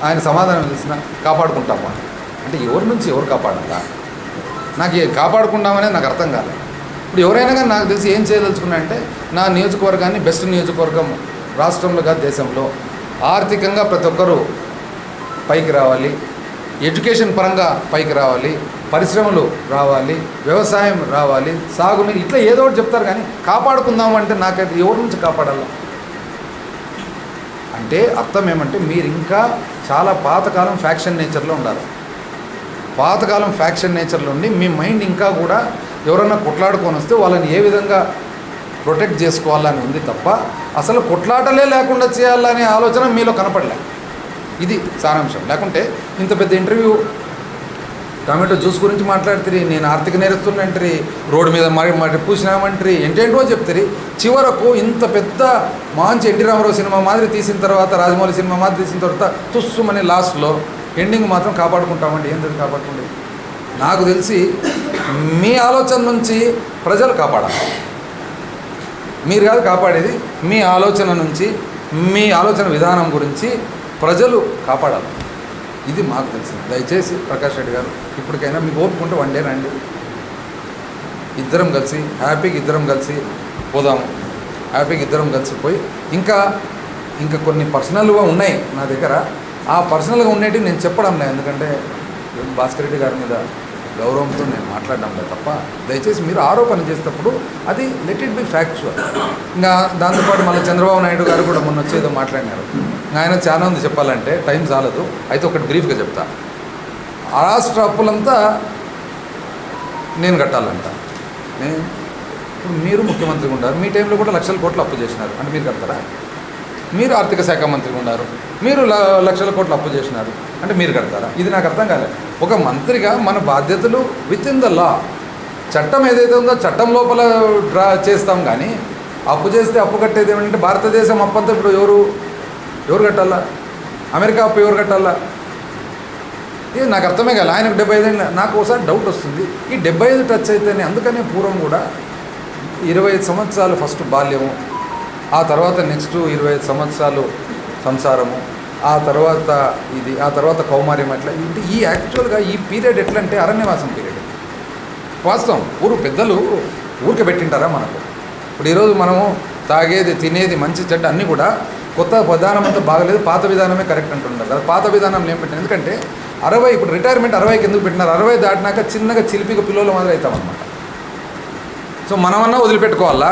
ఆయన సమాధానం తెలిసిన, కాపాడుకుంటాము అంటే ఎవరి నుంచి ఎవరు కాపాడాలా? నాకు కాపాడుకుంటామనే నాకు అర్థం కాలేదు. ఇప్పుడు ఎవరైనా కానీ నాకు తెలిసి ఏం చేయదలుచుకున్నా అంటే నా నియోజకవర్గాన్ని బెస్ట్ నియోజకవర్గం రాష్ట్రంలో కాదు దేశంలో, ఆర్థికంగా ప్రతి ఒక్కరూ పైకి రావాలి, ఎడ్యుకేషన్ పరంగా పైకి రావాలి, పరిశ్రమలు రావాలి, వ్యవసాయం రావాలి, సాగునీరు, ఇట్లా ఏదో ఒకటి చెప్తారు. కానీ కాపాడుకుందామంటే నాకైతే ఎవరి నుంచి కాపాడాలి అంటే అర్థం ఏమంటే మీరు ఇంకా చాలా పాతకాలం ఫ్యాక్షన్ నేచర్లో ఉండాలి. పాతకాలం ఫ్యాక్షన్ నేచర్లో ఉండి మీ మైండ్ ఇంకా కూడా ఎవరన్నా కొట్లాడుకొని వస్తే వాళ్ళని ఏ విధంగా ప్రొటెక్ట్ చేసుకోవాలని ఉంది తప్ప అసలు కొట్లాటలే లేకుండా చేయాలనే ఆలోచన మీలో కనపడలే. ఇది సారాంశం. లేకుంటే ఇంత పెద్ద ఇంటర్వ్యూ టమాటో జ్యూస్ గురించి మాట్లాడుతుంది, నేను ఆర్థిక నేరస్తున్నంటారు, రోడ్డు మీద మరి పూసినామంటారు, ఏంటేంటో చెప్తారు. చివరకు ఇంత పెద్ద మంచి ఎన్టీ రామారావు సినిమా మాదిరి తీసిన తర్వాత, రాజమౌళి సినిమా మాదిరి తీసిన తర్వాత తుస్సుమని లాస్ట్లో ఎండింగ్ మాత్రం కాపాడుకుంటామండి. ఏంటది కాపాడుకుంటే? నాకు తెలిసి మీ ఆలోచన నుంచి ప్రజలు కాపాడాలి. మీరు కాదు కాపాడేది, మీ ఆలోచన నుంచి, మీ ఆలోచన విధానం గురించి ప్రజలు కాపాడాలి. ఇది మాకు తెలిసింది. దయచేసి ప్రకాష్ రెడ్డి గారు ఇప్పటికైనా మీకు ఓపుకుంటే 1 డే రండి, ఇద్దరం కలిసి హ్యాపీగా ఇద్దరం కలిసి పోదాము. హ్యాపీగా ఇద్దరం కలిసి పోయి ఇంకా కొన్ని పర్సనల్గా ఉన్నాయి నా దగ్గర. ఆ పర్సనల్గా ఉండేవి నేను చెప్పడం లేదు, ఎందుకంటే భాస్కర్ రెడ్డి గారి మీద గౌరవంతో నేను మాట్లాడడం లేదు తప్ప. దయచేసి మీరు ఆరోపణ చేసేటప్పుడు అది లెట్ ఇట్ బి ఫ్యాక్చువల్. ఇంకా దాంతోపాటు మళ్ళీ చంద్రబాబు నాయుడు గారు కూడా మొన్న వచ్చేదో మాట్లాడినారు. ఆయన చాలా ఉంది చెప్పాలంటే, టైం చాలదు. అయితే ఒకటి బ్రీఫ్గా చెప్తా. రాష్ట్ర అప్పులంతా నేను కట్టాలంట. ఇప్పుడు మీరు ముఖ్యమంత్రిగా ఉన్నారు, మీ టైంలో కూడా లక్షల కోట్లు అప్పు చేసినారు అంటే మీరు కడతారా? మీరు ఆర్థిక శాఖ మంత్రిగా ఉన్నారు, మీరు లక్షల కోట్లు అప్పు చేసినారు అంటే మీరు కడతారా? ఇది నాకు అర్థం కాలేదు. ఒక మంత్రిగా మన బాధ్యతలు విత్ ఇన్ ద లా, చట్టం ఏదైతే ఉందో చట్టం లోపల డ్రా చేస్తాం. కానీ అప్పు చేస్తే అప్పు కట్టేది ఏమంటే భారతదేశం అప్పు అంతా ఇప్పుడు ఎవరు కట్టాలా? అమెరికా అప్పు ఎవరు కట్టాలా? ఇది నాకు అర్థమే కాదు. ఆయనకు 75 నాకు ఒకసారి డౌట్ వస్తుంది, ఈ 75 టచ్ అయితేనే. అందుకనే పూర్వం కూడా 25 సంవత్సరాలు ఫస్ట్ బాల్యము, ఆ తర్వాత నెక్స్ట్ 25 సంవత్సరాలు సంసారము, ఆ తర్వాత కౌమార్యం. అట్లా ఈ యాక్చువల్గా ఈ పీరియడ్ ఎట్లా అంటే అరణ్యవాసం పీరియడ్. వాస్తవం పెద్దలు ఊరికే పెట్టింటారా మనకు? ఇప్పుడు ఈరోజు మనము తాగేది, తినేది, మంచి చెడ్డ అన్నీ కూడా కొత్త విధానం అంతా బాగలేదు, పాత విధానమే కరెక్ట్ అంటున్నారు కదా. పాత విధానం ఏం పెట్టింది? ఎందుకంటే 60 ఇప్పుడు రిటైర్మెంట్ 60కి ఎందుకు పెట్టినారు? 60 దాటినాక చిన్నగా చిలిపిగా పిల్లల మాదిరి అవుతామన్నమాట. సో మనమన్నా వదిలిపెట్టుకోవాలా,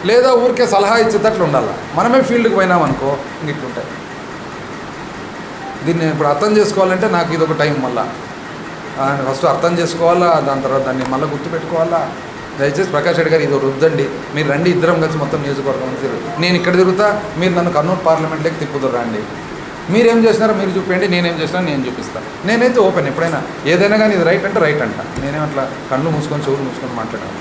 లేదా ఊరికే సలహా ఇచ్చేటట్లు ఉండాలా. మనమే ఫీల్డ్కి పోయినామనుకో ఇంక ఇట్లుంటాయి. దీన్ని ఇప్పుడు అర్థం చేసుకోవాలంటే నాకు ఇది ఒక టైం. మళ్ళీ ఫస్ట్ అర్థం చేసుకోవాలా, దాని తర్వాత దాన్ని మళ్ళీ గుర్తుపెట్టుకోవాలా. దయచేసి ప్రకాష్ రెడ్డి గారు ఇది వద్దండి, మీరు రండి, ఇద్దరం కలిసి మొత్తం నియోజకవర్గం నేను ఇక్కడ తిరుగుతా, మీరు నన్ను కర్నూలు పార్లమెంట్లోకి తిప్పుతారు రండి. మీరేం చేసినారో మీరు చూపించండి, నేనేం చేసినా నేను చూపిస్తాను. నేనైతే ఓపెన్, ఎప్పుడైనా ఏదైనా కానీ ఇది రైట్ అంటే రైట్ అంట. నేనేం అట్లా కళ్ళు మూసుకొని చెవులు మూసుకొని మాట్లాడాను.